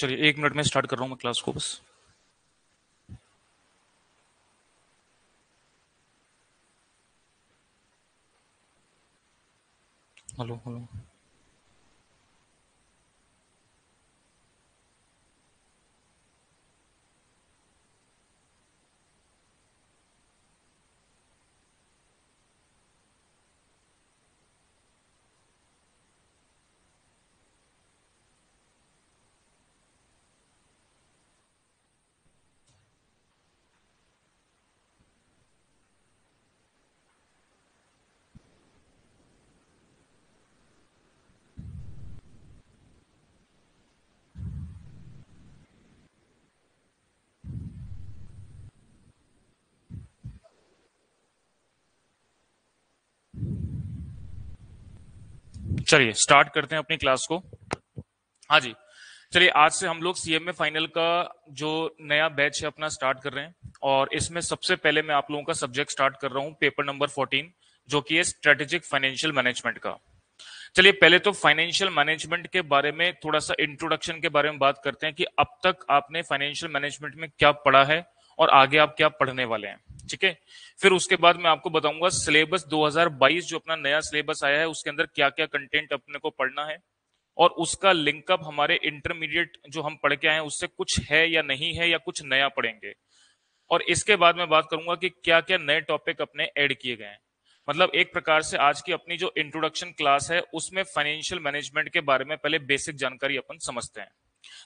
चलिए 1 मिनट में स्टार्ट कर रहा हूँ मैं क्लास को बस। Hello hello. चलिए स्टार्ट करते हैं अपनी क्लास को। हाँ जी। चलिए आज से हम लोग सीएमए फाइनल का जो नया बैच है अपना स्टार्ट कर रहे हैं। और इसमें सबसे पहले मैं आप लोगों का सब्जेक्ट स्टार्ट कर रहा हूँ पेपर नंबर 14, जो कि है स्ट्रेटेजिक फाइनेंशियल मैनेजमेंट का। चलिए पहले तो फाइनेंशियल मैनेजमेंट के बारे में थोड़ा सा इंट्रोडक्शन के बारे में बात करते हैं कि अब तक आपने फाइनेंशियल मैनेजमेंट में क्या पढ़ा है और आगे आप क्या पढ़ने वाले हैं। ठीक है। फिर उसके बाद मैं आपको बताऊंगा सिलेबस 2022 जो अपना नया सिलेबस आया है उसके अंदर क्या क्या कंटेंट अपने को पढ़ना है, और उसका लिंकअप हमारे इंटरमीडिएट जो हम पढ़ के आए हैं उससे कुछ है या नहीं है या कुछ नया पढ़ेंगे। और इसके बाद मैं बात करूंगा कि क्या क्या नए टॉपिक अपने ऐड किए गए हैं। मतलब एक प्रकार से आज की अपनी जो इंट्रोडक्शन क्लास है उसमें फाइनेंशियल मैनेजमेंट के बारे में पहले बेसिक जानकारी अपन समझते हैं।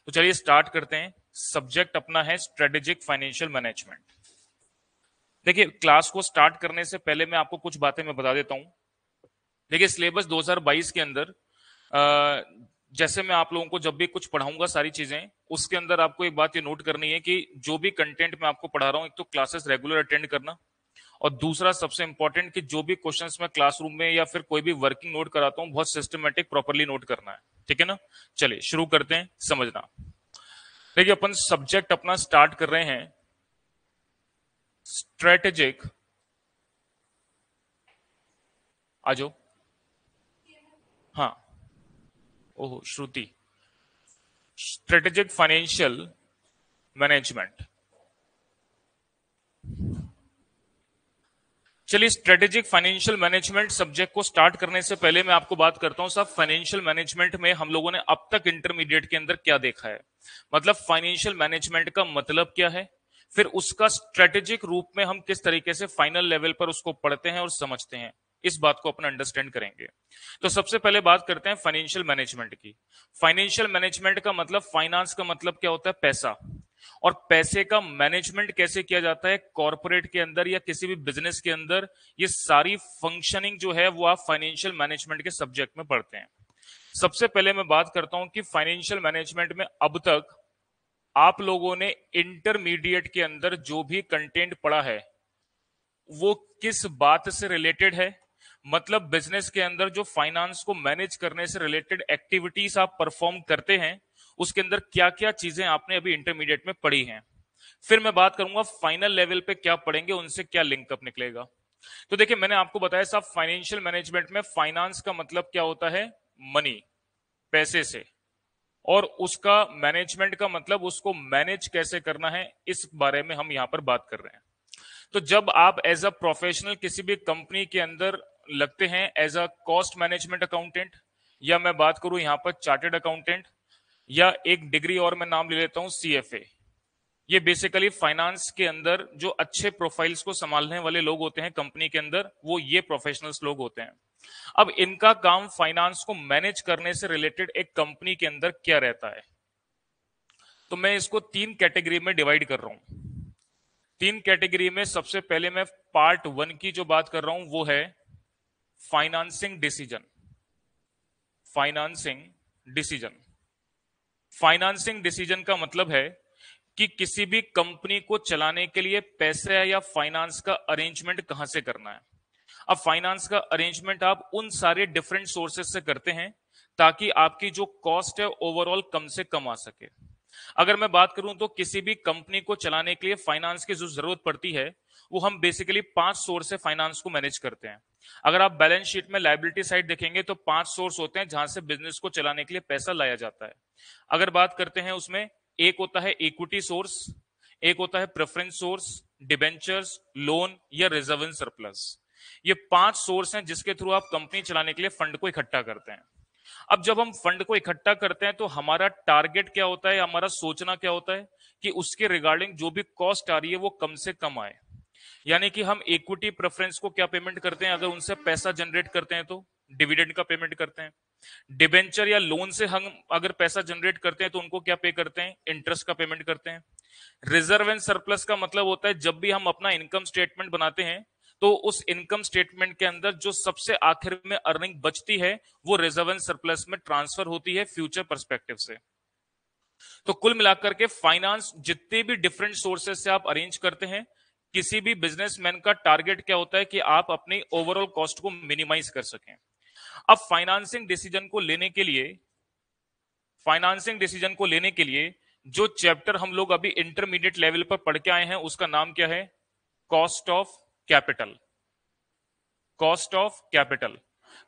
तो चलिए स्टार्ट करते हैं। सब्जेक्ट अपना है स्ट्रेटेजिक फाइनेंशियल मैनेजमेंट। देखिए क्लास को स्टार्ट करने से पहले मैं आपको कुछ बातें मैं बता देता हूं। देखिए सिलेबस 2022 के अंदर जैसे मैं आप लोगों को जब भी कुछ पढ़ाऊंगा सारी चीजें उसके अंदर आपको एक बात ये नोट करनी है कि जो भी कंटेंट मैं आपको पढ़ा रहा हूं एक तो क्लासेस रेगुलर अटेंड करना, और दूसरा सबसे इंपॉर्टेंट कि जो भी क्वेश्चंस मैं क्लासरूम में या फिर कोई भी वर्किंग नोट कराता हूं बहुत सिस्टमेटिक प्रॉपरली नोट करना है। ठीक है ना। चलिए शुरू करते हैं समझना। देखिए अपन सब्जेक्ट अपना स्टार्ट कर रहे हैं स्ट्रेटेजिक। आ जाओ। हाँ। Oh Shruti. Strategic financial management. चलिए स्ट्रेटेजिक फाइनेंशियल मैनेजमेंट सब्जेक्ट को स्टार्ट करने से पहले मैं आपको बात करता हूं साहब फाइनेंशियल मैनेजमेंट में हम लोगों ने अब तक इंटरमीडिएट के अंदर क्या देखा है। मतलब फाइनेंशियल मैनेजमेंट का मतलब क्या है, फिर उसका स्ट्रेटेजिक रूप में हम किस तरीके से फाइनल लेवल पर उसको पढ़ते हैं और समझते हैं, इस बात को अपन अंडरस्टैंड करेंगे। तो सबसे पहले बात करते हैं फाइनेंशियल मैनेजमेंट की। फाइनेंशियल मैनेजमेंट का मतलब, फाइनेंस का मतलब क्या होता है, पैसा। और पैसे का मैनेजमेंट कैसे किया जाता है कॉर्पोरेट के अंदर या किसी भी बिजनेस के अंदर, ये सारी फंक्शनिंग जो है वो आप फाइनेंशियल मैनेजमेंट के सब्जेक्ट में पढ़ते हैं। सबसे पहले मैं बात करता हूं कि फाइनेंशियल मैनेजमेंट में अब तक आप लोगों ने इंटरमीडिएट के अंदर जो भी कंटेंट पढ़ा है वो किस बात से रिलेटेड है। मतलब बिजनेस के अंदर जो फाइनेंस को मैनेज करने से रिलेटेड एक्टिविटीज आप परफॉर्म करते हैं उसके अंदर क्या क्या चीजें आपने अभी इंटरमीडिएट में पढ़ी हैं। फिर मैं बात करूंगा फाइनल लेवल पे क्या पढ़ेंगे, उनसे क्या लिंकअप निकलेगा। तो देखिए मैंने आपको बताया साहब फाइनेंशियल मैनेजमेंट में फाइनेंस का मतलब क्या होता है, मनी, पैसे से। और उसका मैनेजमेंट का मतलब उसको मैनेज कैसे करना है, इस बारे में हम यहां पर बात कर रहे हैं। तो जब आप एज अ प्रोफेशनल किसी भी कंपनी के अंदर लगते हैं as a cost management accountant, या मैं बात करूं यहां पर चार्टेड अकाउंटेंट, या एक डिग्री और मैं नाम ले लेता हूं सीएफए, ये बेसिकली फाइनेंस के अंदर जो अच्छे प्रोफाइल्स को संभालने वाले लोग होते हैं कंपनी के अंदर, वो ये प्रोफेशनल्स लोग होते हैं। अब इनका काम फाइनेंस को मैनेज करने से रिलेटेड एक कंपनी के अंदर क्या रहता है। तो मैं इसको 3 कैटेगरी में डिवाइड कर रहा हूं। 3 कैटेगरी में सबसे पहले मैं पार्ट 1 की जो बात कर रहा हूं वो है financing decision. Financing decision. Financing decision का मतलब है कि किसी भी कंपनी को चलाने के लिए पैसे या फाइनेंस का अरेंजमेंट कहां से करना है। अब फाइनेंस का अरेंजमेंट आप उन सारे डिफरेंट सोर्सेस से करते हैं ताकि आपकी जो कॉस्ट है ओवरऑल कम से कम आ सके। अगर मैं बात करूं तो किसी भी कंपनी को चलाने के लिए फाइनेंस की जो जरूरत पड़ती है वो हम बेसिकली 5 सोर्स से फाइनेंस को मैनेज करते हैं। अगर आप बैलेंस शीट में लायबिलिटी साइड देखेंगे तो 5 सोर्स होते हैं जहां से बिजनेस को चलाने के लिए पैसा लाया जाता है। अगर बात करते हैं उसमें एक होता है इक्विटी सोर्स, एक होता है प्रेफरेंस सोर्स, डिबेंचर्स, लोन या रिजर्व इन सरप्लस। ये 5 सोर्स हैं जिसके थ्रू आप कंपनी चलाने के लिए फंड को इकट्ठा करते हैं। अब जब हम फंड को इकट्ठा करते हैं तो हमारा टारगेट क्या होता है, हमारा सोचना क्या होता है कि उसके रिगार्डिंग जो भी कॉस्ट आ रही है वो कम से कम आए। यानी कि हम इक्विटी प्रेफरेंस को क्या पेमेंट करते हैं, अगर उनसे पैसा जनरेट करते हैं तो डिविडेंड का पेमेंट करते हैं। डिबेंचर या लोन से हम अगर पैसा जनरेट करते हैं तो उनको क्या पे करते हैं, इंटरेस्ट का पेमेंट करते हैं। रिजर्व एंड सरप्लस का मतलब होता है जब भी हम अपना इनकम स्टेटमेंट बनाते हैं तो उस इनकम स्टेटमेंट के अंदर जो सबसे आखिर में अर्निंग बचती है वो रिजर्व एंड सरप्लस में ट्रांसफर होती है फ्यूचर पर्सपेक्टिव से। तो कुल मिलाकर के फाइनेंस जितने भी डिफरेंट सोर्सेस से आप अरेंज करते हैं, किसी भी बिजनेसमैन का टारगेट क्या होता है कि आप अपनी ओवरऑल कॉस्ट को मिनिमाइज कर सकें। अब फाइनेंसिंग डिसीजन को लेने के लिए जो चैप्टर हम लोग अभी इंटरमीडिएट लेवल पर पढ़ के आए हैं उसका नाम क्या है, cost of capital. Cost of capital,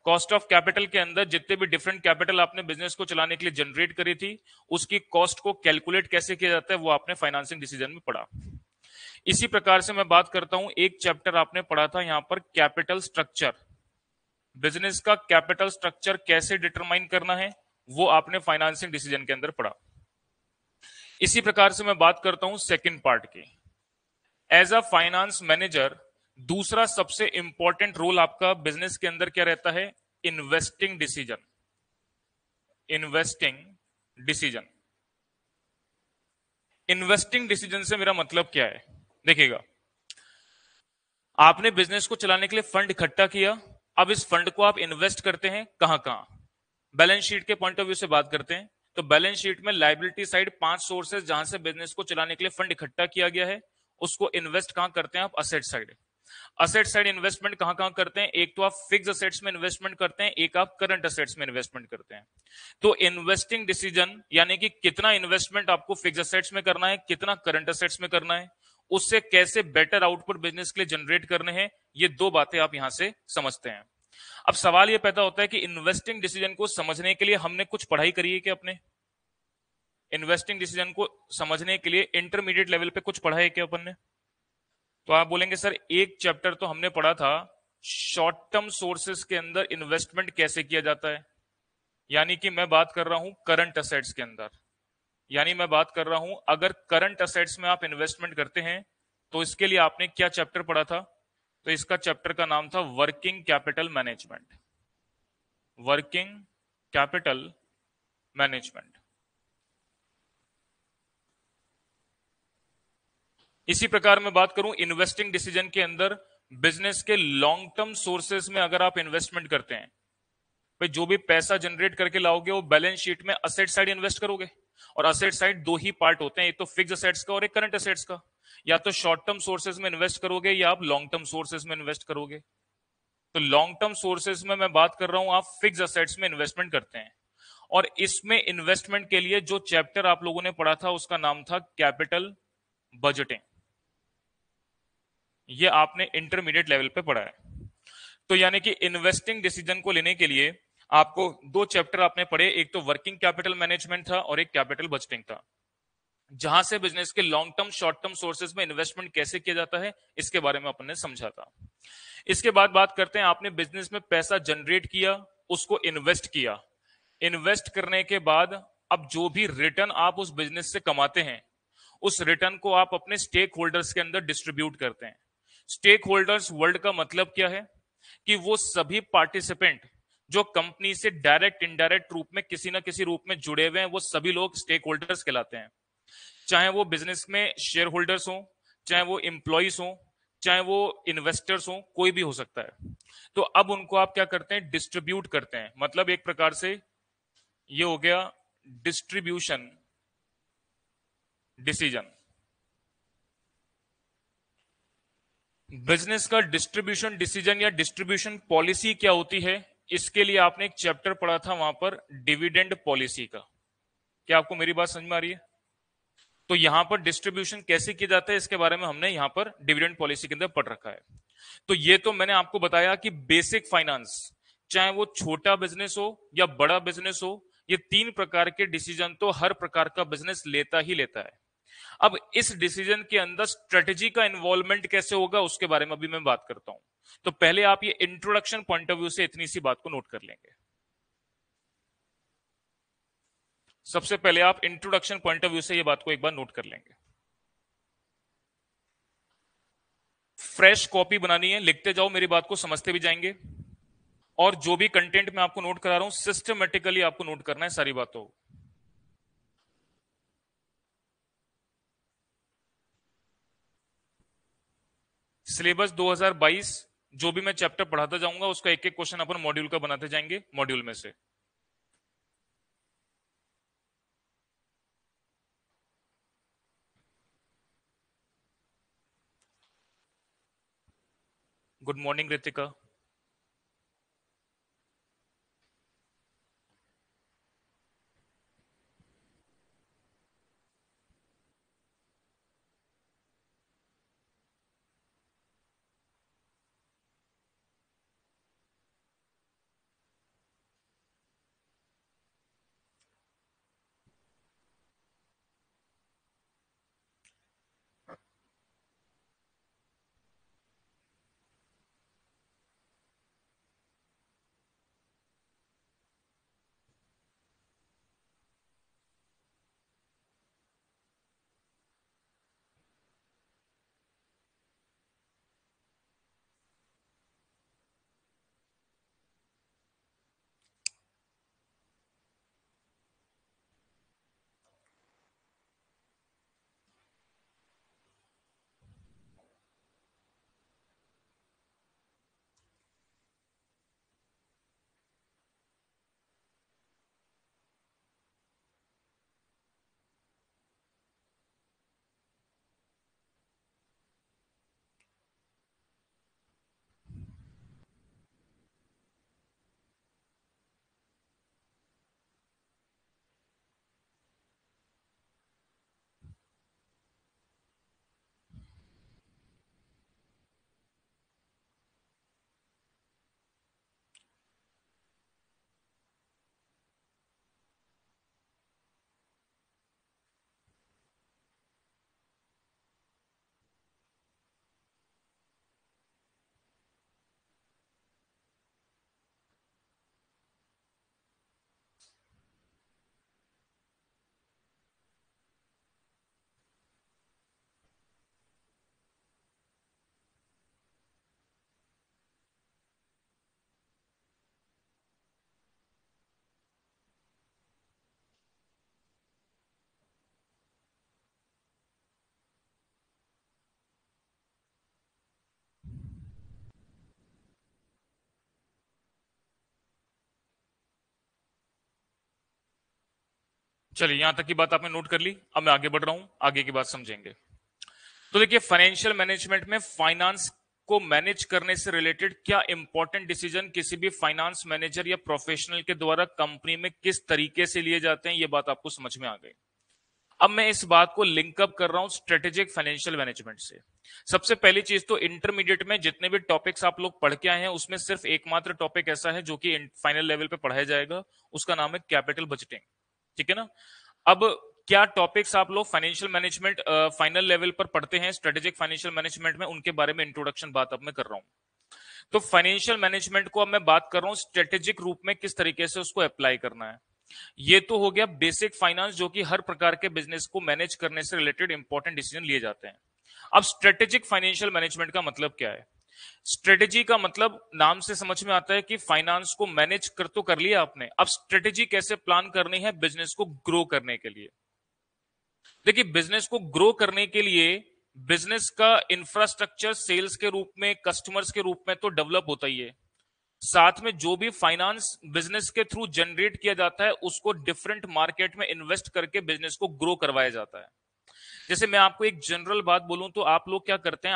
cost of capital के अंदर जितने भी डिफरेंट कैपिटल आपने बिजनेस को चलाने के लिए जनरेट करी थी उसकी कॉस्ट को कैलकुलेट कैसे किया जाता है वो आपने फाइनेंसिंग डिसीजन में पढ़ा। इसी प्रकार से मैं बात करता हूं, एक चैप्टर आपने पढ़ा था यहां पर कैपिटल स्ट्रक्चर। बिजनेस का कैपिटल स्ट्रक्चर कैसे डिटरमाइन करना है वो आपने फाइनेंसिंग डिसीजन के अंदर पढ़ा। इसी प्रकार से मैं बात करता हूं सेकंड पार्ट की। एज अ फाइनेंस मैनेजर दूसरा सबसे इंपॉर्टेंट रोल आपका बिजनेस के अंदर क्या रहता है, investing decision. Investing decision, investing decision से मेरा मतलब क्या है, देखिएगा आपने बिजनेस को चलाने के लिए फंड इकट्ठा किया, अब इस फंड को आप इन्वेस्ट करते हैं कहां कहां। बैलेंस शीट के पॉइंट ऑफ व्यू से बात करते हैं तो बैलेंस शीट में लायबिलिटी साइड 5 सोर्सेज जहां से बिजनेस को चलाने के लिए फंड इकट्ठा किया गया है उसको इन्वेस्ट कहां करते हैं आप, asset side. Asset side investment कहां कहां करते हैं, एक तो आप फिक्स असेट्स में इन्वेस्टमेंट करते हैं, एक आप करंट असेट्स में इन्वेस्टमेंट करते हैं। तो इन्वेस्टिंग डिसीजन यानी कि कितना इन्वेस्टमेंट आपको फिक्स असेट्स में करना है, कितना करंट असेट्स में करना है, उससे कैसे बेटर आउटपुट बिजनेस के लिए जनरेट करने हैं, ये 2 बातें आप यहां से समझते हैं। अब सवाल यह पैदा होता है कि इन्वेस्टिंग डिसीजन को समझने के लिए हमने कुछ पढ़ाई करी है कि अपने इन्वेस्टिंग डिसीजन को समझने के लिए इंटरमीडिएट लेवल पे कुछ पढ़ा है क्या अपन ने। तो आप बोलेंगे सर एक चैप्टर तो हमने पढ़ा था शॉर्ट टर्म सोर्सेस के अंदर इन्वेस्टमेंट कैसे किया जाता है, यानी कि मैं बात कर रहा हूं करंट असेट्स के अंदर, यानी मैं बात कर रहा हूं अगर करंट असेट्स में आप इन्वेस्टमेंट करते हैं तो इसके लिए आपने क्या चैप्टर पढ़ा था, तो इसका चैप्टर का नाम था working capital management. Working capital management. इसी प्रकार मैं बात करूं इन्वेस्टिंग डिसीजन के अंदर बिजनेस के लॉन्ग टर्म सोर्सेस में अगर आप इन्वेस्टमेंट करते हैं, भाई जो भी पैसा जनरेट करके लाओगे वो बैलेंस शीट में असेट साइड इन्वेस्ट करोगे, और असेट साइड 2 ही पार्ट होते हैं, एक तो फिक्स असेट्स का और एक करंट असेट्स का। या तो शॉर्ट टर्म सोर्सेज में इन्वेस्ट करोगे या आप लॉन्ग टर्म सोर्सेज में इन्वेस्ट करोगे। तो लॉन्ग टर्म सोर्सेज में मैं बात कर रहा हूं आप फिक्स असेट्स में इन्वेस्टमेंट करते हैं, और इसमें इन्वेस्टमेंट के लिए जो चैप्टर आप लोगों ने पढ़ा था उसका नाम था कैपिटल बजटिंग। ये आपने इंटरमीडिएट लेवल पे पढ़ा है। तो यानी कि इन्वेस्टिंग डिसीजन को लेने के लिए आपको 2 चैप्टर आपने पढ़े, एक तो वर्किंग कैपिटल मैनेजमेंट था और एक कैपिटल बजटिंग था, जहां से बिजनेस के long term short term sources में इन्वेस्टमेंट कैसे किया जाता है इसके बारे में अपन ने समझा था। इसके बाद बात करते हैं आपने बिजनेस में पैसा जनरेट किया, उसको इन्वेस्ट किया, इन्वेस्ट करने के बाद अब जो भी रिटर्न आप उस बिजनेस से कमाते हैं उस रिटर्न को आप अपने स्टेक होल्डर्स के अंदर डिस्ट्रीब्यूट करते हैं। स्टेक होल्डर्स वर्ल्ड का मतलब क्या है कि वो सभी पार्टिसिपेंट जो कंपनी से डायरेक्ट इनडायरेक्ट रूप में किसी ना किसी रूप में जुड़े हुए हैं वो सभी लोग स्टेक होल्डर्स कहलाते हैं। चाहे वो बिजनेस में शेयर होल्डर्स हो, चाहे वो एम्प्लॉइज हो, चाहे वो इन्वेस्टर्स हो, कोई भी हो सकता है। तो अब उनको आप क्या करते हैं, डिस्ट्रीब्यूट करते हैं, मतलब एक प्रकार से ये हो गया डिस्ट्रीब्यूशन डिसीजन। बिजनेस का डिस्ट्रीब्यूशन डिसीजन या डिस्ट्रीब्यूशन पॉलिसी क्या होती है, इसके लिए आपने एक चैप्टर पढ़ा था वहां पर डिविडेंड पॉलिसी का। क्या आपको मेरी बात समझ में आ रही है। तो यहां पर डिस्ट्रीब्यूशन कैसे किया जाता है इसके बारे में हमने यहां पर डिविडेंड पॉलिसी के अंदर पढ़ रखा है। तो ये तो मैंने आपको बताया कि बेसिक फाइनेंस, चाहे वो छोटा बिजनेस हो या बड़ा बिजनेस हो ये 3 प्रकार के डिसीजन तो हर प्रकार का बिजनेस लेता ही लेता है। अब इस डिसीजन के अंदर स्ट्रेटेजी का इन्वॉल्वमेंट कैसे होगा उसके बारे में अभी मैं बात करता हूं। तो पहले आप ये इंट्रोडक्शन पॉइंट ऑफ व्यू से इतनी सी बात को नोट कर लेंगे। सबसे पहले आप इंट्रोडक्शन पॉइंट ऑफ व्यू से ये बात को एक बार नोट कर लेंगे। फ्रेश कॉपी बनानी है, लिखते जाओ, मेरी बात को समझते भी जाएंगे, और जो भी कंटेंट मैं आपको नोट करा रहा हूं सिस्टमेटिकली आपको नोट करना है सारी बातों। सिलेबस 2022 जो भी मैं चैप्टर पढ़ाता जाऊंगा उसका एक एक क्वेश्चन अपन मॉड्यूल का बनाते जाएंगे, मॉड्यूल में से। Good morning Ritika. चलिए, यहां तक की बात आपने नोट कर ली, अब मैं आगे बढ़ रहा हूं, आगे की बात समझेंगे। तो देखिए, फाइनेंशियल मैनेजमेंट में फाइनेंस को मैनेज करने से रिलेटेड क्या इंपॉर्टेंट डिसीजन किसी भी फाइनेंस मैनेजर या प्रोफेशनल के द्वारा कंपनी में किस तरीके से लिए जाते हैं, ये बात आपको समझ में आ गई। अब मैं इस बात को लिंकअप कर रहा हूं स्ट्रेटेजिक फाइनेंशियल मैनेजमेंट से। सबसे पहली चीज तो इंटरमीडिएट में जितने भी टॉपिक्स आप लोग पढ़ के आए हैं उसमें सिर्फ एकमात्र टॉपिक ऐसा है जो कि फाइनल लेवल पे पढ़ाया जाएगा, उसका नाम है कैपिटल बजटिंग। ठीक है ना। अब क्या टॉपिक्स आप लोग फाइनेंशियल मैनेजमेंट फाइनल लेवल पर पढ़ते हैं स्ट्रेटेजिक फाइनेंशियल मैनेजमेंट में, उनके बारे में इंट्रोडक्शन बात अब मैं कर रहा हूं। तो फाइनेंशियल मैनेजमेंट को अब मैं बात कर रहा हूं स्ट्रेटेजिक रूप में किस तरीके से उसको अप्लाई करना है। ये तो हो गया बेसिक फाइनेंस जो कि हर प्रकार के बिजनेस को मैनेज करने से रिलेटेड इंपॉर्टेंट डिसीजन लिए जाते हैं। अब स्ट्रेटेजिक फाइनेंशियल मैनेजमेंट का मतलब क्या है। स्ट्रेटेजी का मतलब नाम से समझ में आता है कि फाइनेंस को मैनेज कर तो कर लिया आपने, अब स्ट्रेटेजी कैसे प्लान करनी है बिजनेस को ग्रो करने के लिए। देखिए, बिजनेस को ग्रो करने के लिए बिजनेस का इंफ्रास्ट्रक्चर सेल्स के रूप में, कस्टमर्स के रूप में तो डेवलप होता ही है, साथ में जो भी फाइनेंस बिजनेस के थ्रू जनरेट किया जाता है उसको डिफरेंट मार्केट में इन्वेस्ट करके बिजनेस को ग्रो करवाया जाता है। जैसे मैं आपको एक जनरल बात बोलूं तो आप लोग क्या करते हैं,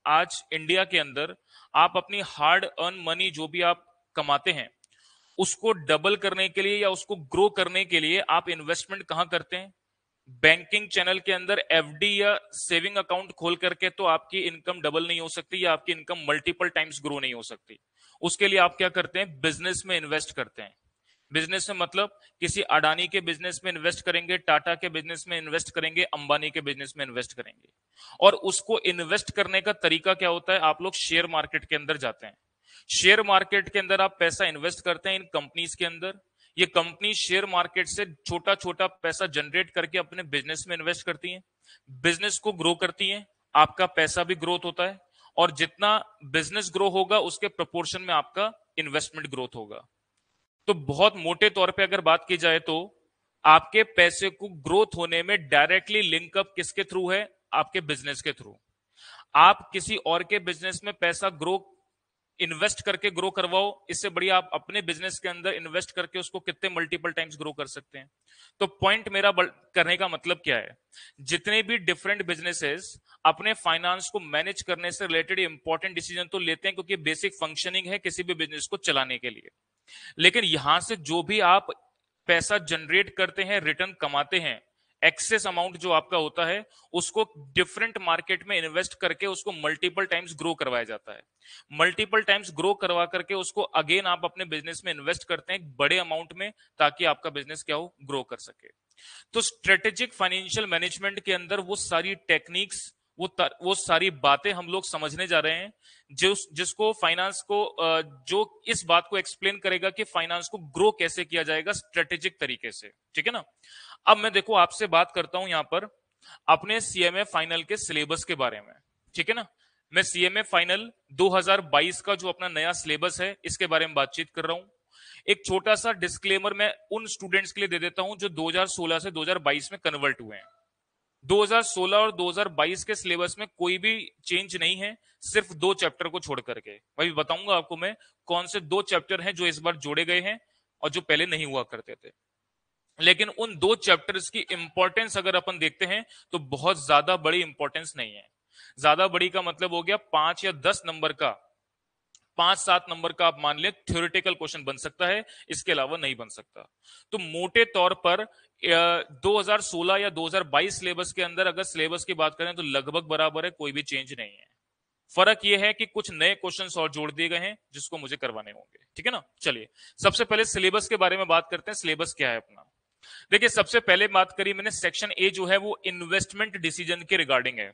आज इंडिया के अंदर आप अपनी हार्ड अर्न मनी जो भी आप कमाते हैं उसको डबल करने के लिए या उसको ग्रो करने के लिए आप इन्वेस्टमेंट कहां करते हैं, बैंकिंग चैनल के अंदर एफडी या सेविंग अकाउंट खोल करके तो आपकी इनकम डबल नहीं हो सकती या आपकी इनकम मल्टीपल टाइम्स ग्रो नहीं हो सकती। उसके लिए आप क्या करते हैं, बिजनेस में इन्वेस्ट करते हैं। बिजनेस में मतलब किसी अडानी के बिजनेस में इन्वेस्ट करेंगे, टाटा के बिजनेस में इन्वेस्ट करेंगे, अंबानी के बिजनेस में इन्वेस्ट करेंगे। और उसको इन्वेस्ट करने का तरीका क्या होता है, आप लोग शेयर मार्केट के अंदर जाते हैं। शेयर मार्केट के अंदर आप पैसा इन्वेस्ट करते हैं इन कंपनीज के अंदर। ये कंपनी शेयर मार्केट से छोटा छोटा पैसा जनरेट करके अपने बिजनेस में इन्वेस्ट करती हैं, बिजनेस को ग्रो करती हैं, आपका पैसा भी ग्रोथ होता है, और जितना बिजनेस ग्रो होगा उसके प्रोपोर्शन में आपका इन्वेस्टमेंट ग्रोथ होगा। तो बहुत मोटे तौर पे अगर बात की जाए तो आपके पैसे को ग्रोथ होने में डायरेक्टली लिंकअप किसके थ्रू है, आपके बिजनेस के थ्रू। आप किसी और के बिजनेस में पैसा ग्रो इन्वेस्ट करके ग्रो करवाओ, इससे बढ़िया आप अपने बिजनेस के अंदर इन्वेस्ट करके उसको कितने मल्टीपल टाइम्स ग्रो कर सकते हैं। तो पॉइंट मेरा करने का मतलब क्या है, जितने भी डिफरेंट बिजनेसेस अपने फाइनेंस को मैनेज करने से रिलेटेड इंपॉर्टेंट डिसीजन तो लेते हैं, क्योंकि बेसिक फंक्शनिंग है किसी भी बिजनेस को चलाने के लिए। लेकिन यहां से जो भी आप पैसा जनरेट करते हैं, रिटर्न कमाते हैं, एक्सेस अमाउंट जो आपका होता है, उसको डिफरेंट मार्केट में इन्वेस्ट करके उसको मल्टीपल टाइम्स ग्रो करवाया जाता है। मल्टीपल टाइम्स ग्रो करवा करके उसको अगेन आप अपने बिजनेस में इन्वेस्ट करते हैं बड़े अमाउंट में, ताकि आपका बिजनेस क्या हो, ग्रो कर सके। तो स्ट्रेटेजिक फाइनेंशियल मैनेजमेंट के अंदर वो सारी टेक्निक्स, वो सारी बातें हम लोग समझने जा रहे हैं, जिसको फाइनेंस को जो इस बात को एक्सप्लेन करेगा कि फाइनेंस को ग्रो कैसे किया जाएगा स्ट्रेटेजिक तरीके से। ठीक है ना। अब मैं देखो आपसे बात करता हूं यहां पर अपने सीएमए फाइनल के सिलेबस के बारे में। ठीक है ना। मैं सीएमए फाइनल 2022 का जो अपना नया सिलेबस है इसके बारे में बातचीत कर रहा हूं। एक छोटा सा डिस्क्लेमर मैं उन स्टूडेंट्स के लिए दे देता हूं जो 2016 से 2022 में कन्वर्ट हुए हैं। 2016 और 2022 के सिलेबस में कोई भी चेंज नहीं है, सिर्फ 2 चैप्टर को छोड़ करके। भाई बताऊंगा आपको मैं कौन से 2 चैप्टर हैं जो इस बार जोड़े गए हैं और जो पहले नहीं हुआ करते थे। लेकिन उन 2 चैप्टर्स की इंपॉर्टेंस अगर अपन देखते हैं तो बहुत ज्यादा बड़ी इंपॉर्टेंस नहीं है। ज्यादा बड़ी का मतलब हो गया 5 या 10 नंबर का, 5-7 नंबर का आप मान लें थ्योरेटिकल क्वेश्चन बन सकता है, इसके अलावा नहीं बन सकता। तो मोटे तौर पर 2016 या 2022 सिलेबस के अंदर अगर सिलेबस की बात करें तो लगभग बराबर है, कोई भी चेंज नहीं है। फर्क यह है कि कुछ नए क्वेश्चंस और जोड़ दिए गए हैं जिसको मुझे करवाने होंगे। ठीक है ना। चलिए सबसे पहले सिलेबस के बारे में बात करते हैं, सिलेबस क्या है अपना। देखिए सबसे पहले बात करी मैंने, सेक्शन ए जो है वो इन्वेस्टमेंट डिसीजन के रिगार्डिंग है।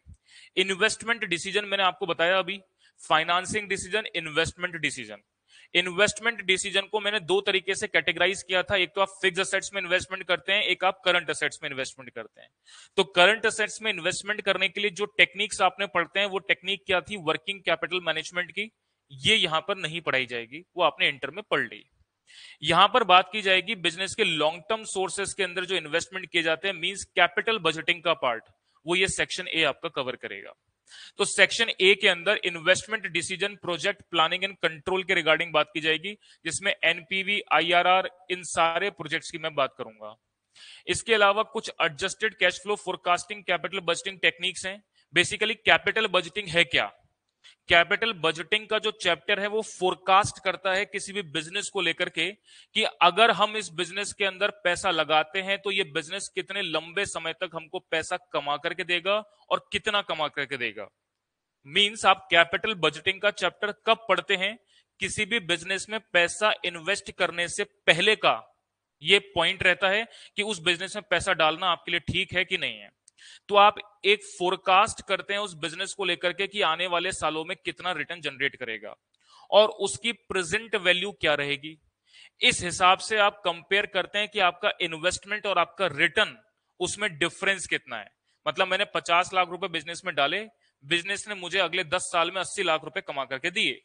इन्वेस्टमेंट डिसीजन मैंने आपको बताया अभी, financing decision, investment decision. Investment decision को मैंने 2 तरीके से कैटेगराइज किया था, एक तो आप फिक्स असेट्स में इन्वेस्टमेंट करते हैं, एक आप करंट असेट्स में इन्वेस्टमेंट करते हैं। तो करंट असेट्स में इन्वेस्टमेंट करने के लिए जो टेक्निक्स आपने पढ़ते हैं वो टेक्निक क्या थी, वर्किंग कैपिटल मैनेजमेंट की। ये यहां पर नहीं पढ़ाई जाएगी, वो आपने इंटर में पढ़ ली। यहां पर बात की जाएगी बिजनेस के लॉन्ग टर्म सोर्सेस के अंदर जो इन्वेस्टमेंट किए जाते हैं, मींस कैपिटल बजटिंग का पार्ट, वो ये सेक्शन ए आपका कवर करेगा। तो सेक्शन ए के अंदर investment decision, project planning and control के रिगार्डिंग बात की जाएगी, जिसमें एनपीवी, आईआरआर, इन सारे प्रोजेक्ट्स की मैं बात करूंगा। इसके अलावा कुछ adjusted cash flow forecasting, capital budgeting techniques हैं। बेसिकली कैपिटल बजटिंग है क्या, कैपिटल बजटिंग का जो चैप्टर है वो फोरकास्ट करता है किसी भी बिजनेस को लेकर के कि अगर हम इस बिजनेस के अंदर पैसा लगाते हैं तो ये बिजनेस कितने लंबे समय तक हमको पैसा कमा करके देगा और कितना कमा करके देगा। मींस आप कैपिटल बजटिंग का चैप्टर कब पढ़ते हैं, किसी भी बिजनेस में पैसा इन्वेस्ट करने से पहले का ये पॉइंट रहता है कि उस बिजनेस में पैसा डालना आपके लिए ठीक है कि नहीं है। तो आप एक फोरकास्ट करते हैं उस बिजनेस को लेकर के कि आने वाले सालों में कितना रिटर्न जनरेट करेगा और उसकी प्रेजेंट वैल्यू क्या रहेगी। इस हिसाब से आप कंपेयर करते हैं कि आपका इन्वेस्टमेंट और आपका रिटर्न उसमें डिफरेंस कितना है। मतलब मैंने 50 लाख रुपए बिजनेस में डाले, बिजनेस ने मुझे अगले 10 साल में 80 लाख रुपए कमा करके दिए,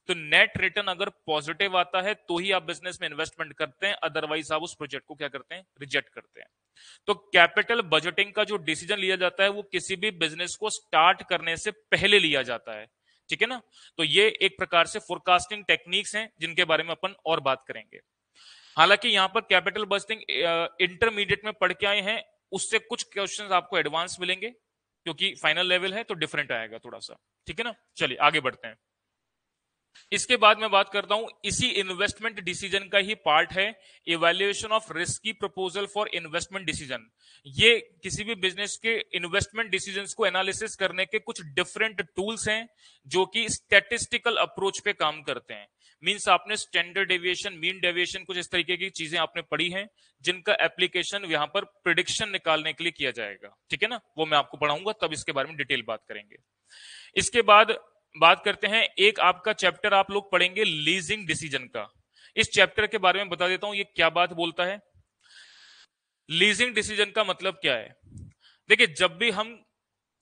तो नेट रिटर्न अगर पॉजिटिव आता है तो ही आप बिजनेस में इन्वेस्टमेंट करते हैं, अदरवाइज आप उस प्रोजेक्ट को क्या करते हैं, रिजेक्ट करते हैं। तो कैपिटल बजटिंग का जो डिसीजन लिया जाता है वो किसी भी बिजनेस को स्टार्ट करने से पहले लिया जाता है। ठीक है ना। तो ये एक प्रकार से फोरकास्टिंग टेक्निक्स हैं जिनके बारे में अपन और बात करेंगे। हालांकि यहां पर कैपिटल बजटिंग इंटरमीडिएट में पढ़ के आए हैं, उससे कुछ क्वेश्चंस आपको एडवांस मिलेंगे क्योंकि फाइनल लेवल है तो डिफरेंट आएगा थोड़ा सा। ठीक है ना। चलिए आगे बढ़ते हैं। इसके बाद मैं बात करता हूं, इसी इन्वेस्टमेंट डिसीजन का ही पार्ट है evaluation of risky proposal for investment decision. ये किसी भी बिजनेस के इन्वेस्टमेंट डिसीजंस को एनालिसिस करने के कुछ डिफरेंट टूल्स हैं जो कि स्टैटिस्टिकल अप्रोच पे काम करते हैं। मींस आपने स्टैंडर्ड डेविएशन, मीन डेविएशन, कुछ इस तरीके की चीजें आपने पढ़ी हैं जिनका एप्लीकेशन यहां पर प्रिडिक्शन निकालने के लिए किया जाएगा, ठीक है ना। वो मैं आपको पढ़ाऊंगा, तब इसके बारे में डिटेल बात करेंगे। इसके बाद बात करते हैं, एक आपका चैप्टर आप लोग पढ़ेंगे लीजिंग डिसीजन का। इस चैप्टर के बारे में बता देता हूं ये क्या बात बोलता है। लीजिंग डिसीजन का मतलब क्या है? देखिए, जब भी हम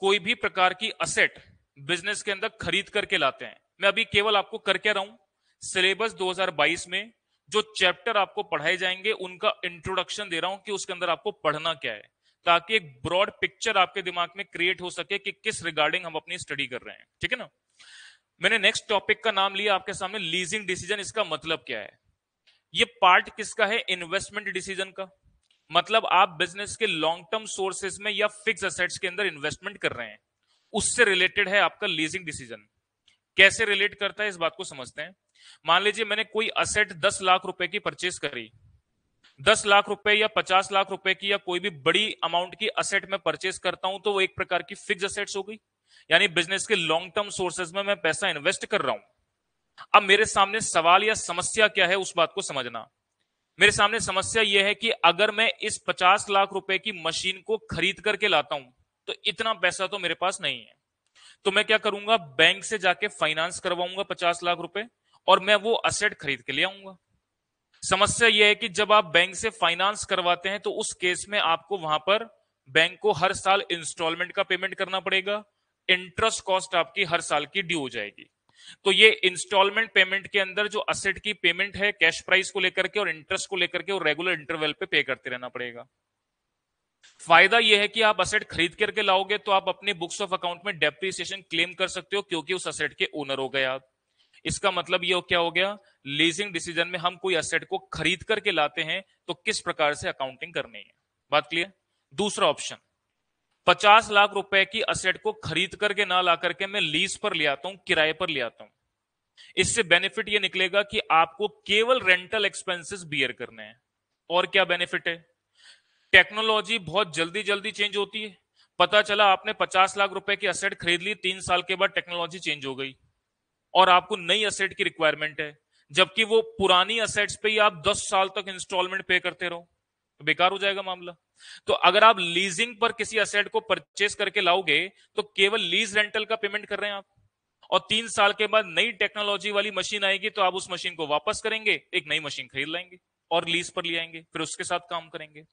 कोई भी प्रकार की असेट बिजनेस के अंदर खरीद करके लाते हैं, मैं अभी केवल आपको कर क्या रहा हूं, सिलेबस 2022 में जो चैप्टर आपको पढ़ाए जाएंगे उनका इंट्रोडक्शन दे रहा हूं कि उसके अंदर आपको पढ़ना क्या है, ताकि एक ब्रॉड पिक्चर आपके दिमाग में क्रिएट हो सके कि किस रिगार्डिंग हम अपनी स्टडी कर रहे हैं, ठीक है ना। मैंने नेक्स्ट टॉपिक का नाम लिया आपके सामने लीजिंग डिसीजन। इसका मतलब क्या है? ये पार्ट किसका है? इन्वेस्टमेंट डिसीजन का। मतलब आप बिजनेस के लॉन्ग टर्म सोर्सेज में या फिक्स असेट्स के अंदर इन्वेस्टमेंट कर रहे हैं, उससे रिलेटेड है आपका लीजिंग डिसीजन। कैसे रिलेट करता है इस बात को समझते हैं। मान लीजिए मैंने कोई असेट 10 लाख रुपए की परचेस करी, 10 लाख रुपए या 50 लाख रुपए की या कोई भी बड़ी अमाउंट की असेट में परचेस करता हूं, तो वो एक प्रकार की फिक्स असेट्स हो गई, यानी बिजनेस के लॉन्ग टर्म सोर्सेज में मैं पैसा इन्वेस्ट कर रहा हूं। अब मेरे सामने सवाल या समस्या क्या है, उस बात को समझना। मेरे सामने समस्या यह है कि अगर मैं इस 50 लाख रुपए की मशीन को खरीद करके लाता हूं, तो इतना पैसा तो मेरे पास नहीं है, तो मैं क्या करूंगा, बैंक से जाके फाइनेंस करवाऊंगा 50 लाख रुपए और मैं वो असेट खरीद के ले आऊंगा। समस्या यह है कि जब आप बैंक से फाइनेंस करवाते हैं तो उस केस में आपको वहां पर बैंक को हर साल इंस्टॉलमेंट का पेमेंट करना पड़ेगा, इंटरेस्ट कॉस्ट आपकी हर साल की ड्यू हो जाएगी। तो ये इंस्टॉलमेंट पेमेंट के अंदर जो असेट की पेमेंट है कैश प्राइस को लेकर के और इंटरेस्ट को लेकर के, और रेगुलर इंटरवल पे पे करते रहना पड़ेगा। फायदा यह है कि आप असेट खरीद करके लाओगे तो आप अपने बुक्स ऑफ अकाउंट में डेप्रिसिएशन क्लेम कर सकते हो, क्योंकि उस असेट के ओनर हो गए आप। इसका मतलब ये क्या हो गया, लीजिंग डिसीजन में हम कोई असेट को खरीद करके लाते हैं तो किस प्रकार से अकाउंटिंग करनी है। बात क्लियर? दूसरा ऑप्शन, 50 लाख रुपए की असेट को खरीद करके ना ला करके मैं लीज पर ले आता हूं, किराए पर ले आता हूं। इससे बेनिफिट ये निकलेगा कि आपको केवल रेंटल एक्सपेंसेस बियर करने हैं। और क्या बेनिफिट है? टेक्नोलॉजी बहुत जल्दी जल्दी चेंज होती है। पता चला आपने 50 लाख रुपए की असेट खरीद ली, 3 साल के बाद टेक्नोलॉजी चेंज हो गई और आपको नई असेट की रिक्वायरमेंट है, जबकि वो पुरानी असेट्स पे ही आप 10 साल तक इंस्टॉलमेंट पे करते रहो, तो बेकार हो जाएगा मामला। तो अगर आप लीजिंग पर किसी असेट को परचेस करके लाओगे तो केवल लीज रेंटल का पेमेंट कर रहे हैं आप, और 3 साल के बाद नई टेक्नोलॉजी वाली मशीन आएगी तो आप उस मशीन को वापस करेंगे, एक नई मशीन खरीद लाएंगे और लीज पर ले आएंगे, फिर उसके साथ काम करेंगे।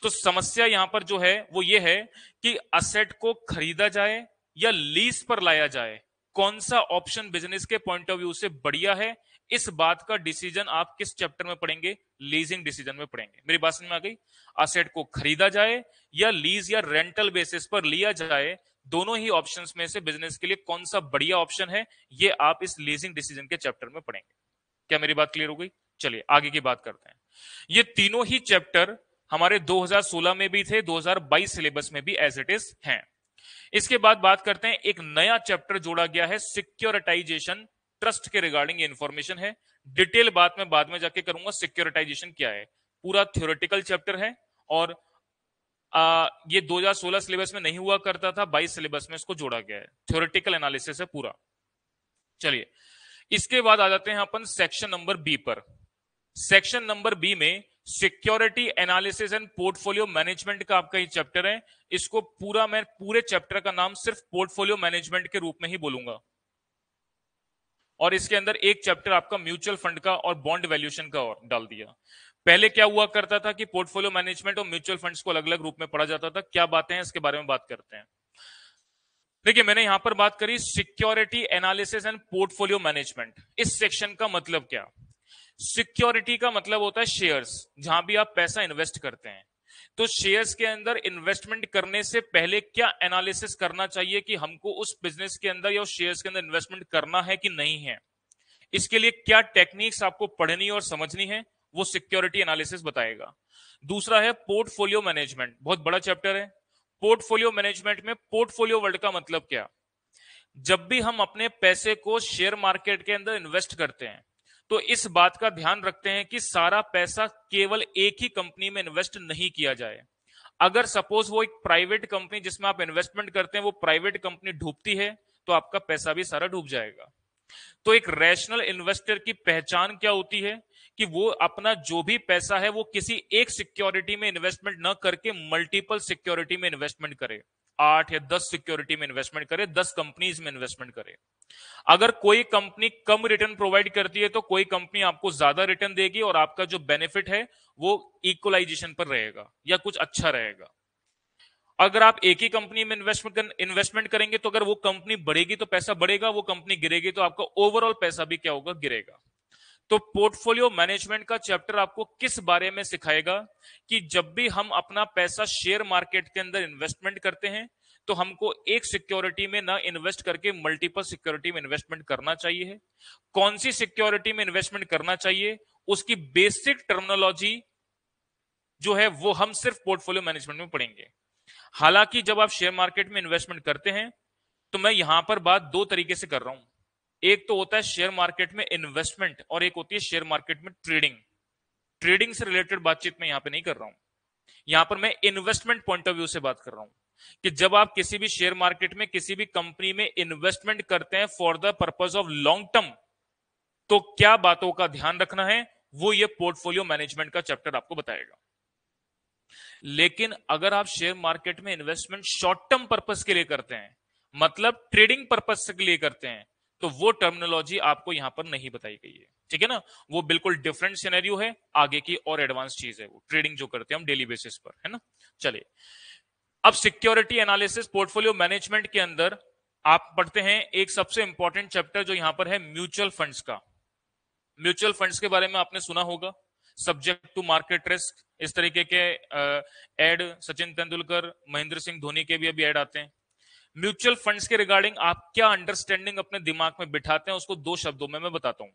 तो समस्या यहां पर जो है वो ये है कि असेट को खरीदा जाए या लीज पर लाया जाए, कौन सा ऑप्शन बिजनेस के पॉइंट ऑफ व्यू से बढ़िया है, इस बात का डिसीजन आप किस चैप्टर में पढ़ेंगे? लीजिंग डिसीजन में पढ़ेंगे। मेरी बात समझ में आ गई? असेट को खरीदा जाए या लीज या रेंटल बेसिस पर लिया जाए, दोनों ही ऑप्शंस में से बिजनेस के लिए कौन सा बढ़िया ऑप्शन है, ये आप इस लीजिंग डिसीजन के चैप्टर में पढ़ेंगे। क्या मेरी बात क्लियर हो गई? चलिए आगे की बात करते हैं। ये तीनों ही चैप्टर हमारे 2016 में भी थे, 2022 सिलेबस में भी एज इट इज हैं। इसके बाद बात करते हैं, एक नया चैप्टर जोड़ा गया है सिक्योरिटाइजेशन, ट्रस्ट के रिगार्डिंग इंफॉर्मेशन है। डिटेल बात में बाद में जाके करूंगा, सिक्योरिटाइजेशन क्या है। पूरा थ्योरेटिकल चैप्टर है और ये 2016 सिलेबस में नहीं हुआ करता था, 22 सिलेबस में इसको जोड़ा गया है। थ्योरेटिकल एनालिसिस है पूरा। चलिए इसके बाद आ जाते हैं अपन सेक्शन नंबर बी पर। सेक्शन नंबर बी में security analysis and portfolio management का आपका ये चैप्टर है। इसको पूरा मैं पूरे चैप्टर का नाम सिर्फ पोर्टफोलियो मैनेजमेंट के रूप में ही बोलूंगा, और इसके अंदर एक चैप्टर आपका म्यूचुअल फंड का और बॉन्ड वैल्यूएशन का और डाल दिया। पहले क्या हुआ करता था कि पोर्टफोलियो मैनेजमेंट और म्यूचुअल फंड्स को अलग अलग रूप में पढ़ा जाता था। क्या बातें हैं इसके बारे में बात करते हैं। देखिए मैंने यहां पर बात करी security analysis and portfolio management. इस सेक्शन का मतलब क्या? सिक्योरिटी का मतलब होता है शेयर्स, जहां भी आप पैसा इन्वेस्ट करते हैं। तो शेयर्स के अंदर इन्वेस्टमेंट करने से पहले क्या एनालिसिस करना चाहिए कि हमको उस बिजनेस के अंदर या उस शेयर्स के अंदर इन्वेस्टमेंट करना है कि नहीं है, इसके लिए क्या टेक्निक्स आपको पढ़नी और समझनी है, वो सिक्योरिटी एनालिसिस बताएगा। दूसरा है पोर्टफोलियो मैनेजमेंट, बहुत बड़ा चैप्टर है। पोर्टफोलियो मैनेजमेंट में पोर्टफोलियो वर्ड का मतलब क्या? जब भी हम अपने पैसे को शेयर मार्केट के अंदर इन्वेस्ट करते हैं तो इस बात का ध्यान रखते हैं कि सारा पैसा केवल एक ही कंपनी में इन्वेस्ट नहीं किया जाए। अगर सपोज वो एक प्राइवेट कंपनी जिसमें आप इन्वेस्टमेंट करते हैं वो प्राइवेट कंपनी डूबती है तो आपका पैसा भी सारा डूब जाएगा। तो एक रैशनल इन्वेस्टर की पहचान क्या होती है कि वो अपना जो भी पैसा है वो किसी एक सिक्योरिटी में इन्वेस्टमेंट न करके मल्टीपल सिक्योरिटी में इन्वेस्टमेंट करे, 8 या 10 सिक्योरिटी में इन्वेस्टमेंट करे, 10 कंपनीज में इन्वेस्टमेंट करे। अगर कोई कंपनी कम रिटर्न प्रोवाइड करती है तो कोई कंपनी आपको ज्यादा रिटर्न देगी और आपका जो बेनिफिट है वो इक्वलाइजेशन पर रहेगा या कुछ अच्छा रहेगा। अगर आप एक ही कंपनी में इन्वेस्टमेंट करेंगे तो अगर वो कंपनी बढ़ेगी तो पैसा बढ़ेगा, वो कंपनी गिरेगी तो आपका ओवरऑल पैसा भी क्या होगा, गिरेगा। तो पोर्टफोलियो मैनेजमेंट का चैप्टर आपको किस बारे में सिखाएगा कि जब भी हम अपना पैसा शेयर मार्केट के अंदर इन्वेस्टमेंट करते हैं तो हमको एक सिक्योरिटी में ना इन्वेस्ट करके मल्टीपल सिक्योरिटी में इन्वेस्टमेंट करना चाहिए। कौन सी सिक्योरिटी में इन्वेस्टमेंट करना चाहिए उसकी बेसिक टर्मिनोलॉजी जो है वो हम सिर्फ पोर्टफोलियो मैनेजमेंट में पढ़ेंगे। हालांकि जब आप शेयर मार्केट में इन्वेस्टमेंट करते हैं तो मैं यहां पर बात दो तरीके से कर रहा हूं। एक तो होता है शेयर मार्केट में इन्वेस्टमेंट और एक होती है शेयर मार्केट में ट्रेडिंग। ट्रेडिंग से रिलेटेड बातचीत मैं यहां पे नहीं कर रहा हूं, यहां पर मैं इन्वेस्टमेंट पॉइंट ऑफ व्यू से बात कर रहा हूं कि जब आप किसी भी शेयर मार्केट में किसी भी कंपनी में इन्वेस्टमेंट करते हैं for the purpose of long term तो क्या बातों का ध्यान रखना है वो ये पोर्टफोलियो मैनेजमेंट का चैप्टर आपको बताएगा। लेकिन अगर आप शेयर मार्केट में इन्वेस्टमेंट शॉर्ट टर्म पर्पस के लिए करते हैं, मतलब ट्रेडिंग पर्पस के लिए करते हैं, तो वो टर्मिनोलॉजी आपको यहां पर नहीं बताई गई है, ठीक है ना। वो बिल्कुल डिफरेंट सिनेरियो है, आगे की और एडवांस चीज है वो ट्रेडिंग जो करते हैं हम डेली बेसिस पर, है ना। चलिए अब सिक्योरिटी एनालिसिस पोर्टफोलियो मैनेजमेंट के अंदर आप पढ़ते हैं एक सबसे इंपॉर्टेंट चैप्टर जो यहां पर है म्यूचुअल फंड्स का। म्यूचुअल फंड्स के बारे में आपने सुना होगा, सब्जेक्ट टू मार्केट रिस्क, इस तरीके के एड सचिन तेंदुलकर, महेंद्र सिंह धोनी के भी अभी एड आते हैं। म्यूचुअल फंड्स के रिगार्डिंग आप क्या अंडरस्टैंडिंग अपने दिमाग में बिठाते हैं उसको दो शब्दों में मैं बताता हूं।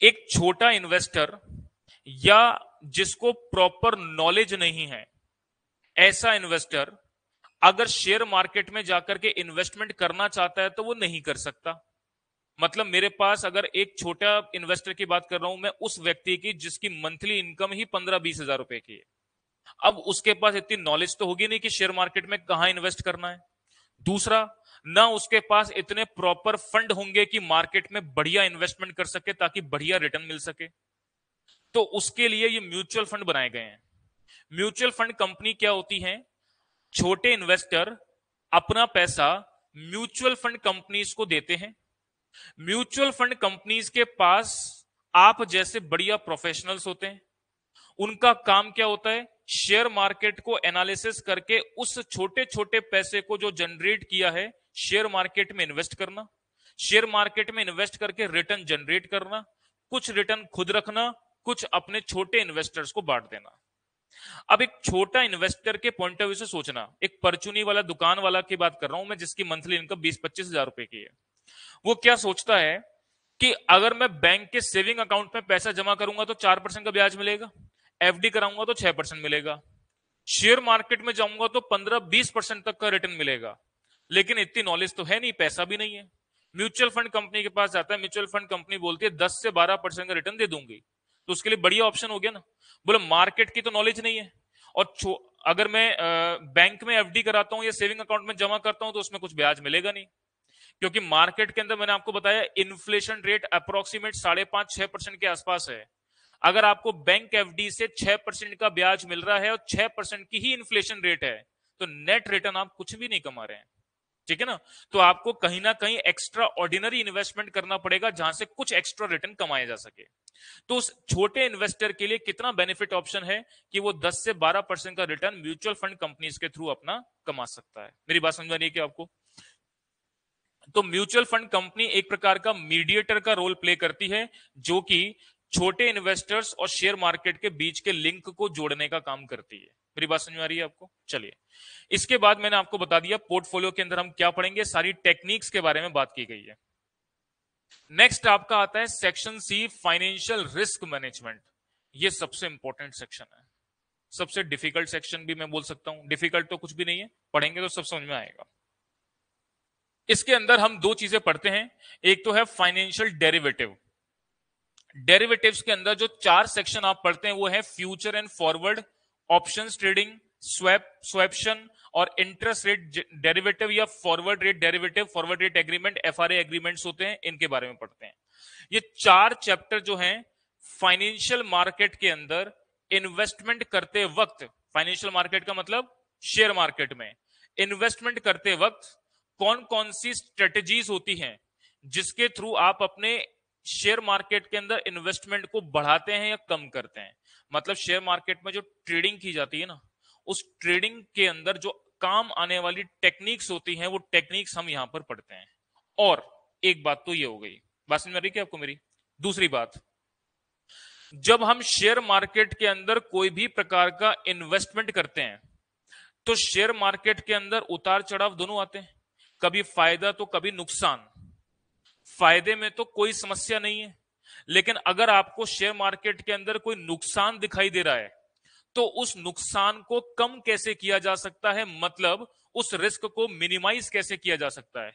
एक छोटा इन्वेस्टर या जिसको प्रॉपर नॉलेज नहीं है, ऐसा इन्वेस्टर अगर शेयर मार्केट में जाकर के इन्वेस्टमेंट करना चाहता है तो वो नहीं कर सकता। मतलब मेरे पास अगर एक छोटा इन्वेस्टर की बात कर रहा हूं मैं, उस व्यक्ति की जिसकी मंथली इनकम ही 15-20 हजार रुपए की है, अब उसके पास इतनी नॉलेज तो होगी नहीं कि शेयर मार्केट में कहां इन्वेस्ट करना है। दूसरा, ना उसके पास इतने प्रॉपर फंड होंगे कि मार्केट में बढ़िया इन्वेस्टमेंट कर सके ताकि बढ़िया रिटर्न मिल सके। तो उसके लिए ये म्यूचुअल फंड बनाए गए हैं। म्यूचुअल फंड कंपनी क्या होती है, छोटे इन्वेस्टर अपना पैसा म्यूचुअल फंड कंपनीज को देते हैं। म्यूचुअल फंड कंपनीज के पास आप जैसे बढ़िया प्रोफेशनल्स होते हैं, उनका काम क्या होता है, शेयर मार्केट को एनालिसिस करके उस छोटे छोटे पैसे को जो जनरेट किया है शेयर मार्केट में इन्वेस्ट करना, शेयर मार्केट में इन्वेस्ट करके रिटर्न जनरेट करना, कुछ रिटर्न खुद रखना, कुछ अपने छोटे इन्वेस्टर्स को बांट देना। अब एक छोटा इन्वेस्टर के पॉइंट ऑफ व्यू से सोचना, एक परचूनी वाला दुकान वाला की बात कर रहा हूं मैं जिसकी मंथली इनकम 20-25 हजार रुपए की है, वो क्या सोचता है कि अगर मैं बैंक के सेविंग अकाउंट में पैसा जमा करूंगा तो 4% का ब्याज मिलेगा, एफडी कराऊंगा तो 6% मिलेगा, शेयर मार्केट में जाऊंगा तो 15-20% तक का रिटर्न मिलेगा। लेकिन इतनी नॉलेज तो है नहीं, पैसा भी नहीं है। म्यूचुअल फंड कंपनी के पास जाता है, म्यूचुअल फंड कंपनी बोलती है 10 से 12% का रिटर्न दे दूंगी, तो उसके लिए बढ़िया ऑप्शन हो गया ना। बोले मार्केट की तो नॉलेज नहीं है, और अगर मैं बैंक में एफडी कराता हूं या सेविंग अकाउंट में जमा करता हूं तो उसमें कुछ ब्याज मिलेगा नहीं, क्योंकि मार्केट के अंदर मैंने आपको बताया इन्फ्लेशन रेट अप्रोक्सीमेट 5.5-6% के आसपास है। अगर आपको बैंक एफडी से 6% का ब्याज मिल रहा है और 6% की ही इन्फ्लेशन रेट है तो नेट रिटर्न आप कुछ भी नहीं कमा रहे हैं, ठीक है ना। तो आपको कहीं ना कहीं एक्स्ट्रा ऑर्डिनरी इन्वेस्टमेंट करना पड़ेगा जहां से कुछ एक्स्ट्रा रिटर्न कमाया जा सके। तो उस छोटे इन्वेस्टर के लिए कितना बेनिफिट ऑप्शन है कि वो 10 से 12% का रिटर्न म्यूचुअल फंड कंपनीज के थ्रू अपना कमा सकता है। मेरी बात समझ में आ रही है कि आपको। तो म्यूचुअल फंड कंपनी एक प्रकार का मीडिएटर का रोल प्ले करती है जो कि छोटे इन्वेस्टर्स और शेयर मार्केट के बीच के लिंक को जोड़ने का काम करती है। मेरी बात समझ में आ रही है आपको। चलिए, इसके बाद मैंने आपको बता दिया पोर्टफोलियो के अंदर हम क्या पढ़ेंगे, सारी टेक्निक्स के बारे में बात की गई है। नेक्स्ट आपका आता है section C, financial risk management. ये सबसे इंपॉर्टेंट सेक्शन है, सबसे डिफिकल्ट सेक्शन भी मैं बोल सकता हूं। डिफिकल्ट तो कुछ भी नहीं है, पढ़ेंगे तो सब समझ में आएगा। इसके अंदर हम दो चीजें पढ़ते हैं, एक तो है फाइनेंशियल डेरिवेटिव। डेरिवेटिव्स के अंदर जो 4 सेक्शन आप पढ़ते हैं वो है future and forward, options trading, swaption और इंटरेस्ट रेट डेरिवेटिव या forward rate derivative, forward rate agreement, FRA agreements होते हैं, इनके बारे में पढ़ते हैं। ये चार चैप्टर जो हैं फाइनेंशियल मार्केट के अंदर इन्वेस्टमेंट करते वक्त, फाइनेंशियल मार्केट का मतलब शेयर मार्केट में इन्वेस्टमेंट करते वक्त कौन कौन सी स्ट्रेटेजीज होती हैं जिसके थ्रू आप अपने शेयर मार्केट के अंदर इन्वेस्टमेंट को बढ़ाते हैं या कम करते हैं। मतलब शेयर मार्केट में जो ट्रेडिंग की जाती है ना, उस ट्रेडिंग के अंदर जो काम आने वाली टेक्निक्स होती हैं, वो टेक्निक्स हम यहां पर पढ़ते हैं। और एक बात तो ये हो गई, बात समझ में आ रही क्या आपको मेरी? दूसरी बात, जब हम शेयर मार्केट के अंदर कोई भी प्रकार का इन्वेस्टमेंट करते हैं तो शेयर मार्केट के अंदर उतार चढ़ाव दोनों आते हैं, कभी फायदा तो कभी नुकसान। फायदे में तो कोई समस्या नहीं है, लेकिन अगर आपको शेयर मार्केट के अंदर कोई नुकसान दिखाई दे रहा है तो उस नुकसान को कम कैसे किया जा सकता है, मतलब उस रिस्क को मिनिमाइज कैसे किया जा सकता है।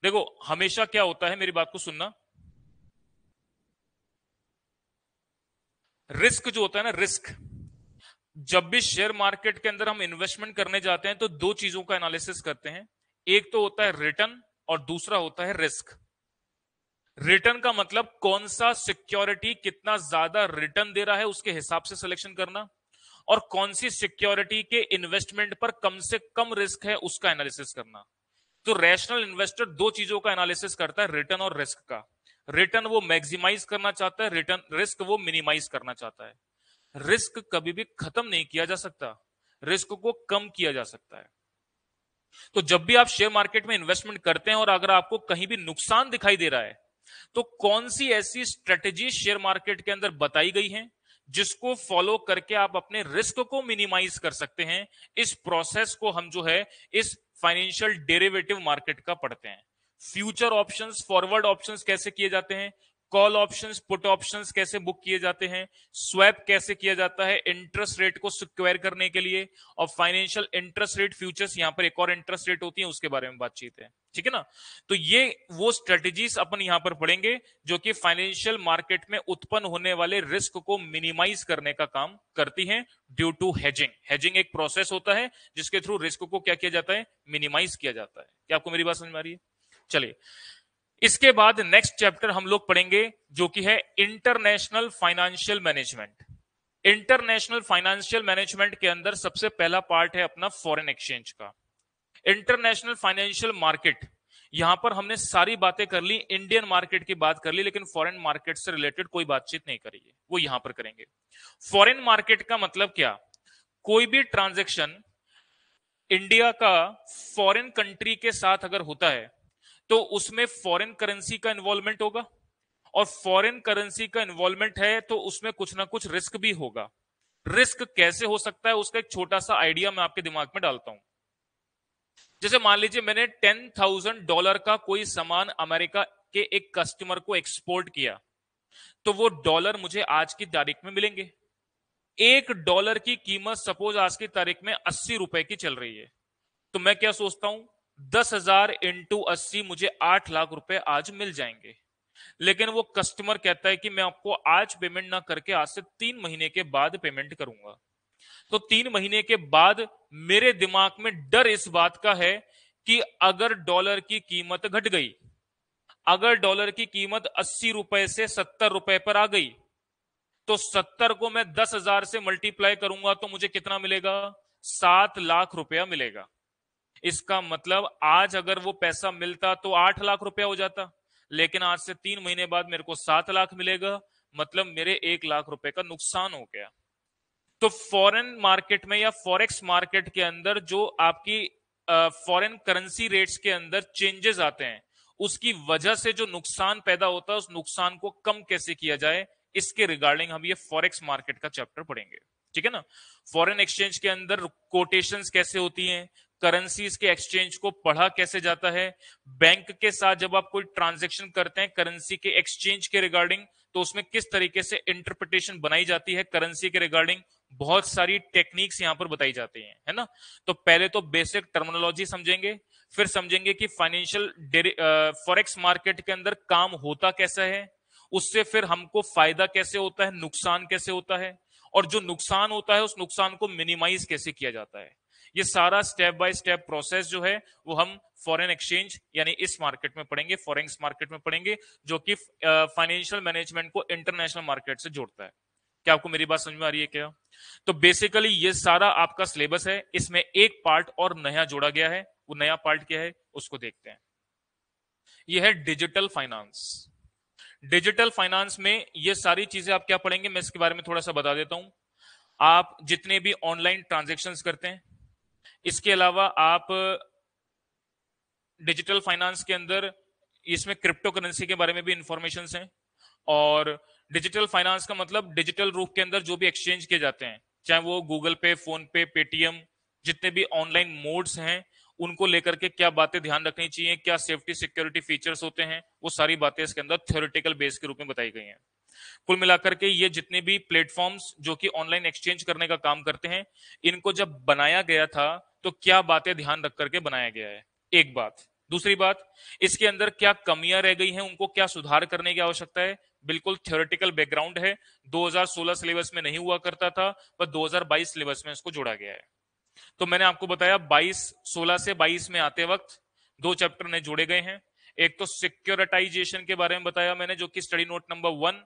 देखो हमेशा क्या होता है, मेरी बात को सुनना, रिस्क जो होता है ना, रिस्क, जब भी शेयर मार्केट के अंदर हम इन्वेस्टमेंट करने जाते हैं तो दो चीजों का एनालिसिस करते हैं। एक तो होता है रिटर्न और दूसरा होता है रिस्क। रिटर्न का मतलब कौन सा सिक्योरिटी कितना ज्यादा रिटर्न दे रहा है उसके हिसाब से सिलेक्शन करना, और कौन सी सिक्योरिटी के इन्वेस्टमेंट पर कम से कम रिस्क है उसका एनालिसिस करना। तो रैशनल इन्वेस्टर दो चीजों का एनालिसिस करता है, रिटर्न और रिस्क का। रिटर्न वो मैक्सिमाइज करना चाहता है, रिटर्न रिस्क वो मिनिमाइज करना चाहता है। रिस्क कभी भी खत्म नहीं किया जा सकता, रिस्क को कम किया जा सकता है। तो जब भी आप शेयर मार्केट में इन्वेस्टमेंट करते हैं और अगर आपको कहीं भी नुकसान दिखाई दे रहा है तो कौन सी ऐसी स्ट्रेटेजी शेयर मार्केट के अंदर बताई गई है जिसको फॉलो करके आप अपने रिस्क को मिनिमाइज कर सकते हैं। इस प्रोसेस को हम जो है इस फाइनेंशियल डेरिवेटिव मार्केट का पढ़ते हैं। फ्यूचर ऑप्शंस, फॉरवर्ड ऑप्शंस कैसे किए जाते हैं, कॉल ऑप्शंस, पुट ऑप्शंस कैसे बुक किए जाते हैं, स्वैप कैसे किया जाता है इंटरेस्ट रेट को सिक्योर करने के लिए, और फाइनेंशियल इंटरेस्ट रेट फ्यूचर्स, यहां पर एक और इंटरेस्ट रेट होती है उसके बारे में बातचीत है, ठीक है ना। तो ये वो स्ट्रेटेजीज अपन यहां पर पढ़ेंगे जो कि फाइनेंशियल मार्केट में उत्पन्न होने वाले रिस्क को मिनिमाइज करने का काम करती हैं ड्यू टू हेजिंग। हेजिंग एक प्रोसेस होता है जिसके थ्रू रिस्क को क्या किया जाता है, मिनिमाइज किया जाता है। क्या आपको मेरी बात समझ में आ रही है? चलिए, इसके बाद नेक्स्ट चैप्टर हम लोग पढ़ेंगे जो कि है international financial management. International financial management के अंदर सबसे पहला पार्ट है अपना फॉरेन एक्सचेंज का। इंटरनेशनल फाइनेंशियल मार्केट, यहां पर हमने सारी बातें कर ली, इंडियन मार्केट की बात कर ली, लेकिन फॉरेन मार्केट से रिलेटेड कोई बातचीत नहीं करी है, वो यहां पर करेंगे। फॉरेन मार्केट का मतलब क्या, कोई भी ट्रांजैक्शन इंडिया का फॉरेन कंट्री के साथ अगर होता है तो उसमें फॉरेन करेंसी का इन्वॉल्वमेंट होगा, और फॉरेन करेंसी का इन्वॉल्वमेंट है तो उसमें कुछ ना कुछ रिस्क भी होगा। रिस्क कैसे हो सकता है उसका एक छोटा सा आइडिया मैं आपके दिमाग में डालता हूं। जैसे मान लीजिए मैंने $10,000 का कोई सामान अमेरिका के एक कस्टमर को एक्सपोर्ट किया, तो वो डॉलर मुझे आज की तारीख में मिलेंगे। $1 की कीमत सपोज आज की तारीख में 80 रुपए की चल रही है, तो मैं क्या सोचता हूं 10,000 इंटू 80 मुझे 8 लाख रुपए आज मिल जाएंगे। लेकिन वो कस्टमर कहता है कि मैं आपको आज पेमेंट ना करके आज से 3 महीने के बाद पेमेंट करूंगा। तो 3 महीने के बाद मेरे दिमाग में डर इस बात का है कि अगर डॉलर की कीमत घट गई, अगर डॉलर की कीमत 80 रुपए से 70 रुपए पर आ गई, तो 70 को मैं 10,000 से मल्टीप्लाई करूंगा तो मुझे कितना मिलेगा, 7 लाख रुपया मिलेगा। इसका मतलब आज अगर वो पैसा मिलता तो 8 लाख रुपया हो जाता, लेकिन आज से 3 महीने बाद मेरे को 7 लाख मिलेगा, मतलब मेरे 1 लाख रुपए का नुकसान हो गया। तो फॉरेन मार्केट में या फॉरेक्स मार्केट के अंदर जो आपकी फॉरेन करेंसी रेट्स के अंदर चेंजेस आते हैं, उसकी वजह से जो नुकसान पैदा होता है उस नुकसान को कम कैसे किया जाए, इसके रिगार्डिंग हम ये फॉरेक्स मार्केट का चैप्टर पढ़ेंगे, ठीक है ना। फॉरेन एक्सचेंज के अंदर कोटेशंस कैसे होती हैं, करेंसीज के एक्सचेंज को पढ़ा कैसे जाता है, बैंक के साथ जब आप कोई ट्रांजैक्शन करते हैं करेंसी के एक्सचेंज के रिगार्डिंग, तो उसमें किस तरीके से इंटरप्रिटेशन बनाई जाती है करेंसी के रिगार्डिंग, बहुत सारी टेक्निक्स यहां पर बताई जाती हैं, है ना। तो पहले तो बेसिक टर्मिनोलॉजी समझेंगे, फिर समझेंगे कि फाइनेंशियल फॉरेक्स मार्केट के अंदर काम होता कैसा है, उससे फिर हमको फायदा कैसे होता है, नुकसान कैसे होता है, और जो नुकसान होता है उस नुकसान को मिनिमाइज कैसे किया जाता है। ये सारा स्टेप बाय स्टेप प्रोसेस जो है वो हम फॉरेन एक्सचेंज यानी इस मार्केट में पढ़ेंगे, फॉरेक्स मार्केट में पढ़ेंगे, जो कि फाइनेंशियल मैनेजमेंट को इंटरनेशनल मार्केट से जोड़ता है। क्या आपको मेरी बात समझ में आ रही है क्या? तो बेसिकली ये सारा आपका सिलेबस है, इसमें एक पार्ट और नया जोड़ा गया है। वो नया पार्ट क्या है उसको देखते हैं। यह है डिजिटल फाइनेंस। डिजिटल फाइनेंस में ये सारी चीजें आप क्या पढ़ेंगे, मैं इसके बारे में थोड़ा सा बता देता हूं। आप जितने भी ऑनलाइन ट्रांजेक्शन्स करते हैं, इसके अलावा आप डिजिटल फाइनेंस के अंदर इसमें क्रिप्टो करेंसी के बारे में भी इंफॉर्मेशन हैं। और डिजिटल फाइनेंस का मतलब डिजिटल रूप के अंदर जो भी एक्सचेंज किए जाते हैं, चाहे वो गूगल पे, फोन पे, पेटीएम, जितने भी ऑनलाइन मोड्स हैं उनको लेकर के क्या बातें ध्यान रखनी चाहिए, क्या सेफ्टी सिक्योरिटी फीचर्स होते हैं, वो सारी बातें इसके अंदर थ्योरेटिकल बेस के रूप में बताई गई हैं। कुल मिलाकर के ये जितने भी प्लेटफॉर्म्स जो कि ऑनलाइन एक्सचेंज करने का काम करते हैं, इनको जब बनाया गया था तो क्या बातें ध्यान रख करके बनाया गया है, एक बात। दूसरी बात, इसके अंदर क्या कमियां रह गई हैं, उनको क्या सुधार करने की आवश्यकता है। बिल्कुल थ्योरेटिकल बैकग्राउंड है, 2016 सिलेबस में नहीं हुआ करता था, पर 2022 सिलेबस में इसको जोड़ा गया है। तो मैंने आपको बताया 16 से 22 में आते वक्त दो चैप्टर ने जोड़े गए हैं। एक तो सिक्योरिटाइजेशन के बारे में बताया मैंने, जो कि study note number 1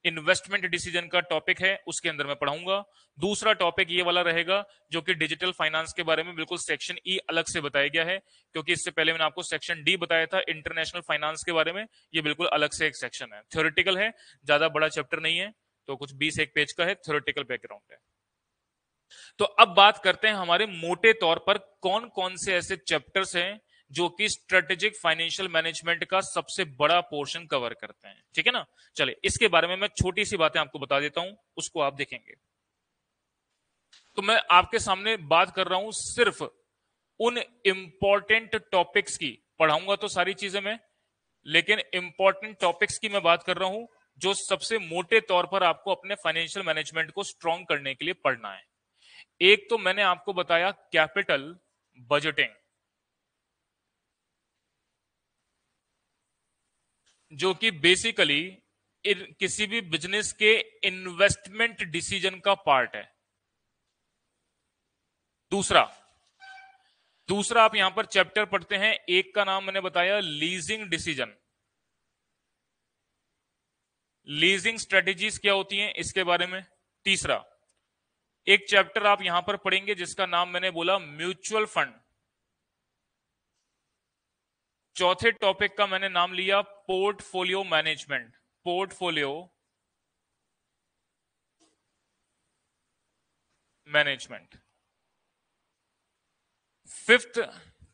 investment decision का टॉपिक है, उसके अंदर मैं पढ़ाऊंगा। दूसरा टॉपिक ये वाला रहेगा जो कि डिजिटल फाइनेंस के बारे में बिल्कुल सेक्शन ई अलग से बताया गया है, क्योंकि इससे पहले मैंने आपको सेक्शन डी बताया था इंटरनेशनल फाइनेंस के बारे में। ये बिल्कुल अलग से एक सेक्शन है, थ्योरेटिकल है, ज्यादा बड़ा चैप्टर नहीं है, तो कुछ 20 एक पेज का है, थ्योरेटिकल बैकग्राउंड है। तो अब बात करते हैं हमारे मोटे तौर पर कौन कौन से ऐसे चैप्टर्स हैं जो कि स्ट्रेटेजिक फाइनेंशियल मैनेजमेंट का सबसे बड़ा पोर्शन कवर करते हैं। ठीक है ना, चलिए इसके बारे में मैं छोटी सी बातें आपको बता देता हूं, उसको आप देखेंगे। तो मैं आपके सामने बात कर रहा हूं सिर्फ उन इंपॉर्टेंट टॉपिक्स की, पढ़ाऊंगा तो सारी चीजें मैं, लेकिन इंपॉर्टेंट टॉपिक्स की मैं बात कर रहा हूं जो सबसे मोटे तौर पर आपको अपने फाइनेंशियल मैनेजमेंट को स्ट्रॉन्ग करने के लिए पढ़ना है। एक तो मैंने आपको बताया कैपिटल बजटिंग, जो कि बेसिकली किसी भी बिजनेस के इन्वेस्टमेंट डिसीजन का पार्ट है। दूसरा दूसरा आप यहां पर चैप्टर पढ़ते हैं, एक का नाम मैंने बताया लीजिंग डिसीजन। लीजिंग स्ट्रेटेजीज क्या होती हैं इसके बारे में। तीसरा एक चैप्टर आप यहां पर पढ़ेंगे जिसका नाम मैंने बोला म्यूचुअल फंड। चौथे टॉपिक का मैंने नाम लिया portfolio management, portfolio management. Fifth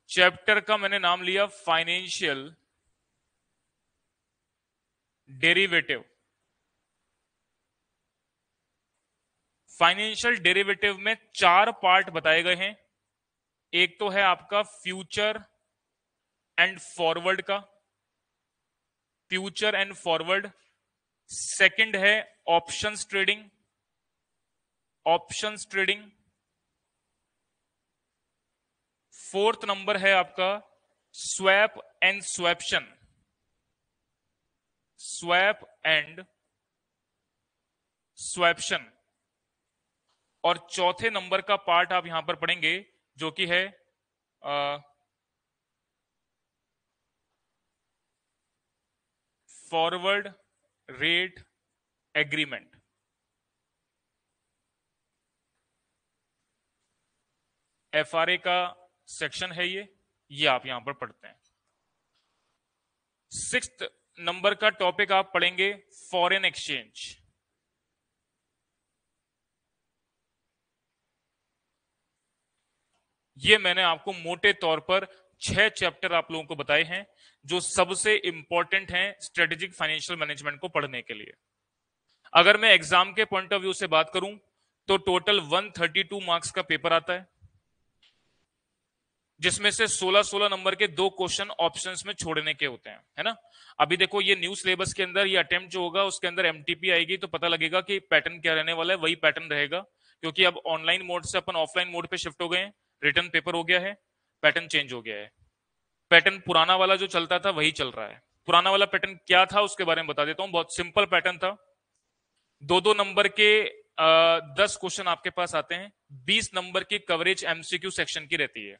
chapter का मैंने नाम लिया फाइनेंशियल डेरिवेटिव। फाइनेंशियल डेरिवेटिव में 4 पार्ट बताए गए हैं। एक तो है आपका फ्यूचर एंड फॉरवर्ड का, फ्यूचर एंड फॉरवर्ड। सेकंड है options trading, options trading. Fourth number है आपका स्वैप एंड स्वैप्शन, स्वैप एंड स्वैप्शन। और चौथे नंबर का पार्ट आप यहां पर पढ़ेंगे जो कि है फॉरवर्ड रेट एग्रीमेंट। एफआरए का सेक्शन है ये आप यहां पर पढ़ते हैं। सिक्स्थ नंबर का टॉपिक आप पढ़ेंगे फॉरेन एक्सचेंज। ये मैंने आपको मोटे तौर पर 6 चैप्टर आप लोगों को बताए हैं जो सबसे इंपॉर्टेंट हैं स्ट्रेटेजिक फाइनेंशियल मैनेजमेंट को पढ़ने के लिए। अगर मैं एग्जाम के पॉइंट ऑफ व्यू से बात करूं तो टोटल 132 मार्क्स का पेपर आता है, जिसमें से 16-16 नंबर के 2 क्वेश्चन ऑप्शंस में छोड़ने के होते हैं, है ना। अभी देखो ये न्यू सिलेबस के अंदर ये अटेम्प्ट जो होगा उसके अंदर एमटीपी आएगी तो पता लगेगा कि पैटर्न क्या रहने वाला है, वही पैटर्न रहेगा। क्योंकि अब ऑनलाइन मोड से अपन ऑफलाइन मोड पे शिफ्ट हो गए हैं, रिटर्न पेपर हो गया है, पैटर्न चेंज हो गया है। पैटर्न पुराना वाला जो चलता था वही चल रहा है। पुराना वाला पैटर्न क्या था उसके बारे में बता देता हूं, बहुत सिंपल पैटर्न था। 2-2 नंबर के 10 क्वेश्चन आपके पास आते हैं, 20 नंबर की कवरेज एमसीक्यू सेक्शन की रहती है।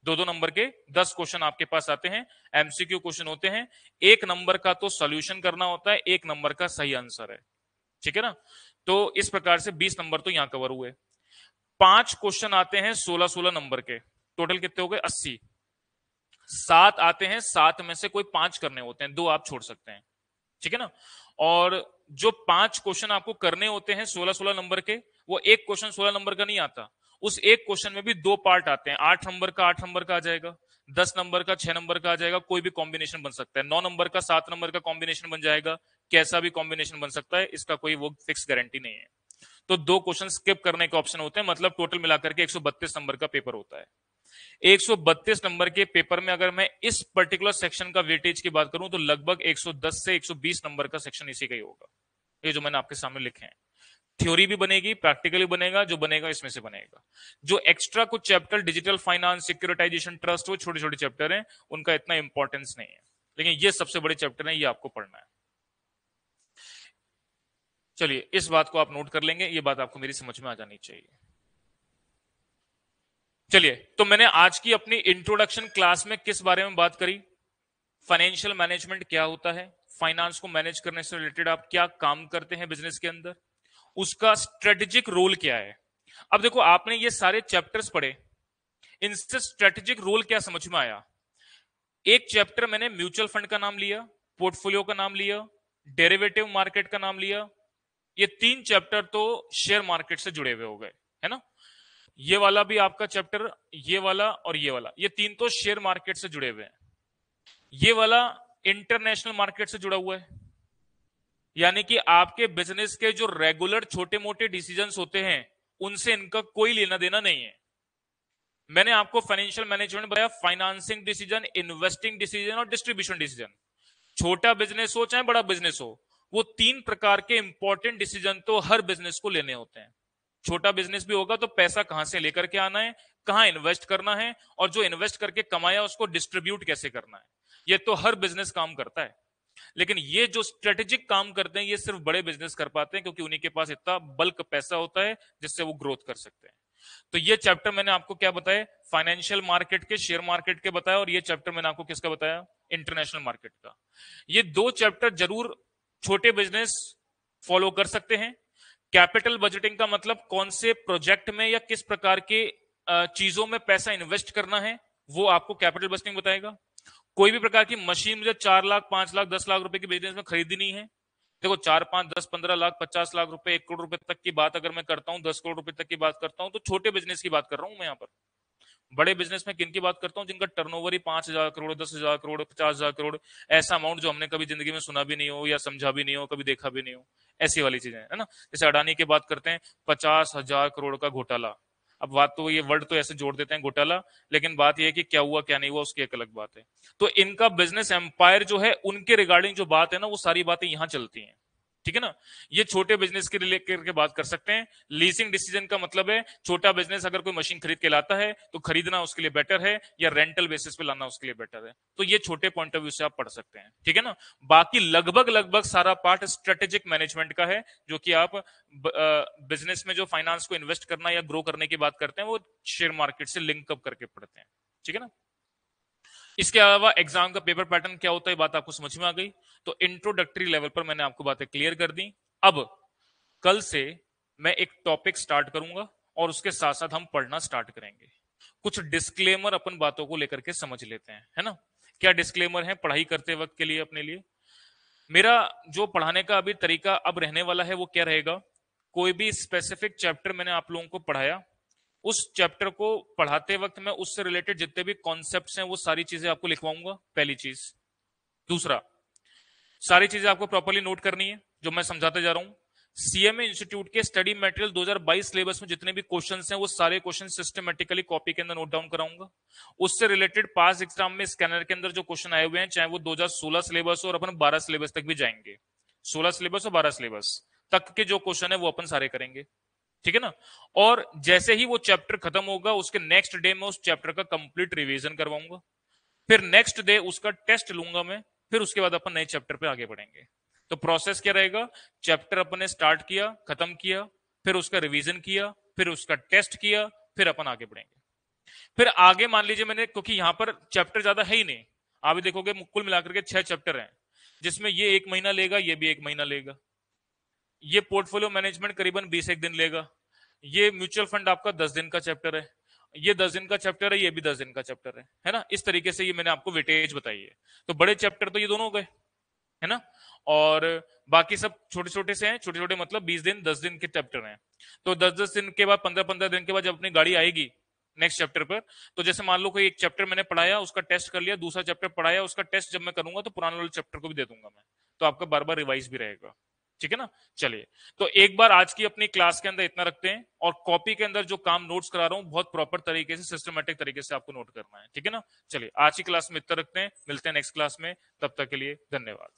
2-2 नंबर के 10 क्वेश्चन आपके पास आते हैं, एमसीक्यू क्वेश्चन होते हैं। 1 नंबर का तो सॉल्यूशन करना होता है, 1 नंबर का सही आंसर है, ठीक है ना। तो इस प्रकार से 20 नंबर तो यहां कवर हुए। 5 क्वेश्चन आते हैं 16-16 नंबर के, टोटल कितने हो गए 80। 7 आते हैं, 7 में से कोई 5 करने होते हैं, 2 आप छोड़ सकते हैं, ठीक है ना। और जो 5 क्वेश्चन आपको करने होते हैं 16-16 नंबर के, वो एक क्वेश्चन 16 नंबर का नहीं आता, उस एक क्वेश्चन में भी 2 पार्ट आते हैं। 8 नंबर का 8 नंबर का आ जाएगा, 10 नंबर का 6 नंबर का आ जाएगा, कोई भी कॉम्बिनेशन बन सकता है। 9 नंबर का 7 नंबर का कॉम्बिनेशन बन जाएगा, कैसा भी कॉम्बिनेशन बन सकता है, इसका कोई वो फिक्स गारंटी नहीं है। तो 2 क्वेश्चन स्किप करने के ऑप्शन होते हैं, मतलब टोटल मिलाकर के 132 नंबर का पेपर होता है। 132 नंबर के पेपर में अगर मैं इस पर्टिकुलर सेक्शन का वेटेज की बात करूं तो लगभग 110 से 120 नंबर का सेक्शन इसी का ही होगा, ये जो मैंने आपके सामने लिखे हैं। थ्योरी भी बनेगी, प्रैक्टिकली बनेगा, जो बनेगा इसमें से बनेगा। जो एक्स्ट्रा कुछ chapter digital finance, securitisation, trust, वो छोटे छोटे चैप्टर हैं, उनका इतना इंपॉर्टेंस नहीं है, लेकिन ये सबसे बड़े चैप्टर हैं, ये आपको पढ़ना है। चलिए इस बात को आप नोट कर लेंगे, ये बात आपको मेरी समझ में आ जानी चाहिए। चलिए, तो मैंने आज की अपनी इंट्रोडक्शन क्लास में किस बारे में बात करी? फाइनेंशियल मैनेजमेंट क्या होता है, फाइनेंस को मैनेज करने से रिलेटेड आप क्या काम करते हैं बिजनेस के अंदर, उसका स्ट्रेटेजिक रोल क्या है। अब देखो, आपने ये सारे चैप्टर्स पढ़े, इनसे स्ट्रेटेजिक रोल क्या समझ में आया? एक चैप्टर मैंने म्यूचुअल फंड का नाम लिया, पोर्टफोलियो का नाम लिया, डेरिवेटिव मार्केट का नाम लिया। ये 3 चैप्टर तो शेयर मार्केट से जुड़े हुए हो गए, है ना। ये वाला भी आपका चैप्टर, ये वाला और ये वाला, ये 3 तो शेयर मार्केट से जुड़े हुए हैं। ये वाला इंटरनेशनल मार्केट से जुड़ा हुआ है, यानी कि आपके बिजनेस के जो रेगुलर छोटे मोटे डिसीजंस होते हैं उनसे इनका कोई लेना देना नहीं है। मैंने आपको फाइनेंशियल मैनेजमेंट बताया, फाइनेंसिंग डिसीजन, इन्वेस्टिंग डिसीजन और डिस्ट्रीब्यूशन डिसीजन। छोटा बिजनेस हो चाहे बड़ा बिजनेस हो, वो 3 प्रकार के इंपॉर्टेंट डिसीजन तो हर बिजनेस को लेने होते हैं। छोटा बिजनेस भी होगा तो पैसा कहां से लेकर के आना है, कहां इन्वेस्ट करना है, और जो इन्वेस्ट करके कमाया उसको डिस्ट्रीब्यूट कैसे करना है, ये तो हर बिजनेस काम करता है। लेकिन ये जो स्ट्रेटेजिक काम करते हैं ये सिर्फ बड़े बिजनेस कर पाते हैं, क्योंकि उन्हीं के पास इतना बल्क पैसा होता है जिससे वो ग्रोथ कर सकते हैं। तो ये चैप्टर मैंने आपको क्या बताया? फाइनेंशियल मार्केट के, शेयर मार्केट के बताया, और ये चैप्टर मैंने आपको किसका बताया? इंटरनेशनल मार्केट का। ये 2 चैप्टर जरूर छोटे बिजनेस फॉलो कर सकते हैं। कैपिटल बजटिंग का मतलब कौन से प्रोजेक्ट में या किस प्रकार के चीजों में पैसा इन्वेस्ट करना है, वो आपको कैपिटल बजटिंग बताएगा। कोई भी प्रकार की मशीन मुझे 4 लाख, 5 लाख, 10 लाख रुपए की बिजनेस में खरीदनी है, देखो 4, 5, 10, 15 लाख, 50 लाख रुपए, 1 करोड़ रुपए तक की बात अगर मैं करता हूं, 10 करोड़ रुपए तक की बात करता हूं, तो छोटे बिजनेस की बात कर रहा हूं मैं यहाँ पर। बड़े बिजनेस में किन की बात करता हूं? जिनका टर्नओवर ही 5,000 करोड़, 10,000 करोड़, 50,000 करोड़, ऐसा अमाउंट जो हमने कभी जिंदगी में सुना भी नहीं हो या समझा भी नहीं हो, कभी देखा भी नहीं हो, ऐसी वाली चीजें, है ना। जैसे अडानी की बात करते हैं, 50,000 करोड़ का घोटाला। अब बात तो ये वर्ड तो ऐसे जोड़ देते हैं घोटाला, लेकिन बात यह है कि क्या हुआ क्या नहीं हुआ उसकी एक अलग बात है। तो इनका बिजनेस एम्पायर जो है, उनके रिगार्डिंग जो बात है ना, वो सारी बातें यहां चलती हैं, ठीक है ना। ये छोटे बिजनेस के रिलेट करके बात कर सकते हैं। लीजिंग डिसीजन का मतलब है, छोटा बिजनेस अगर कोई मशीन खरीद के लाता है तो खरीदना उसके लिए बेटर है, या रेंटल बेसिस पे लाना उसके लिए बेटर है। तो ये छोटे पॉइंट ऑफ व्यू से आप पढ़ सकते हैं, ठीक है ना। बाकी लगभग लगभग सारा पार्ट स्ट्रेटेजिक मैनेजमेंट का है, जो कि आप बिजनेस में जो फाइनेंस को इन्वेस्ट करना या ग्रो करने की बात करते हैं, वो शेयर मार्केट से लिंक अप करके पढ़ते हैं, ठीक है ना। इसके अलावा एग्जाम का पेपर पैटर्न क्या होता है, बात आपको समझ में आ गई। तो इंट्रोडक्टरी लेवल पर मैंने आपको बातें क्लियर कर दी। अब कल से मैं एक टॉपिक स्टार्ट करूंगा और उसके साथ साथ हम पढ़ना स्टार्ट करेंगे। कुछ डिस्क्लेमर अपन बातों को लेकर के समझ लेते हैं, है ना। क्या डिस्क्लेमर है पढ़ाई करते वक्त के लिए अपने लिए? मेरा जो पढ़ाने का अभी तरीका अब रहने वाला है वो क्या रहेगा? कोई भी स्पेसिफिक चैप्टर मैंने आप लोगों को पढ़ाया, उस चैप्टर को पढ़ाते वक्त मैं उससे रिलेटेड जितने भी कॉन्सेप्ट्स हैं वो सारी चीजें आपको लिखवाऊंगा, पहली चीज। दूसरा, सारी चीजें आपको प्रॉपर्ली नोट करनी है जो मैं समझाते जा रहा हूं। सीएमए इंस्टीट्यूट के स्टडी मटेरियल 2022 सिलेबस में जितने भी क्वेश्चंस हैं वो सारे क्वेश्चन सिस्टमेटिकली कॉपी के अंदर नोट डाउन कराऊंगा। उससे रिलेटेड पास एग्जाम में स्कैनर के अंदर जो क्वेश्चन आए हुए हैं, चाहे वो 2016 सिलेबस हो और अपन 12 सिलेबस तक भी जाएंगे, 16 सिलेबस और 12 सिलेबस तक के जो क्वेश्चन है वो अपन सारे करेंगे, ठीक है ना। और जैसे ही वो चैप्टर खत्म होगा उसके नेक्स्ट डे में उस चैप्टर का कंप्लीट रिवीजन करवाऊंगा, फिर नेक्स्ट डे उसका टेस्ट लूंगा मैं, फिर उसके बाद अपन नए चैप्टर पे आगे बढ़ेंगे। तो प्रोसेस क्या रहेगा? चैप्टर अपन ने स्टार्ट किया, खत्म किया, फिर उसका रिवीजन किया, फिर उसका टेस्ट किया, फिर अपन आगे बढ़ेंगे। फिर आगे मान लीजिए मैंने, क्योंकि यहां पर चैप्टर ज्यादा है ही नहीं, आप भी देखोगे कुल मिलाकर के 6 चैप्टर हैं, जिसमें ये 1 महीना लेगा, ये भी 1 महीना लेगा, ये पोर्टफोलियो मैनेजमेंट करीबन 20 एक दिन लेगा, ये म्यूचुअल फंड आपका 10 दिन का चैप्टर है, ये 10 दिन का चैप्टर है, ये भी 10 दिन का चैप्टर है ना। इस तरीके से ये मैंने आपको वेटेज बताई है। तो बड़े चैप्टर तो ये दोनों हो गए, है ना। और बाकी सब छोटे छोटे से हैं, छोटे छोटे मतलब 20 दिन 10 दिन के चैप्टर हैं। तो 10-10 दिन के बाद, 15-15 दिन के बाद जब अपनी गाड़ी आएगी नेक्स्ट चैप्टर पर, तो जैसे मान लो कोई एक चैप्टर मैंने पढ़ाया, उसका टेस्ट कर लिया, दूसरा चैप्टर पढ़ाया, उसका टेस्ट जब मैं करूंगा तो पुराने वाले चैप्टर को भी दे दूंगा मैं, तो आपका बार बार रिवाइज भी रहेगा। ठीक है ना। चलिए, तो एक बार आज की अपनी क्लास के अंदर इतना रखते हैं, और कॉपी के अंदर जो काम नोट्स करा रहा हूं बहुत प्रॉपर तरीके से, सिस्टमेटिक तरीके से आपको नोट करना है। ठीक है ना। चलिए, आज की क्लास में इतना रखते हैं, मिलते हैं नेक्स्ट क्लास में, तब तक के लिए धन्यवाद।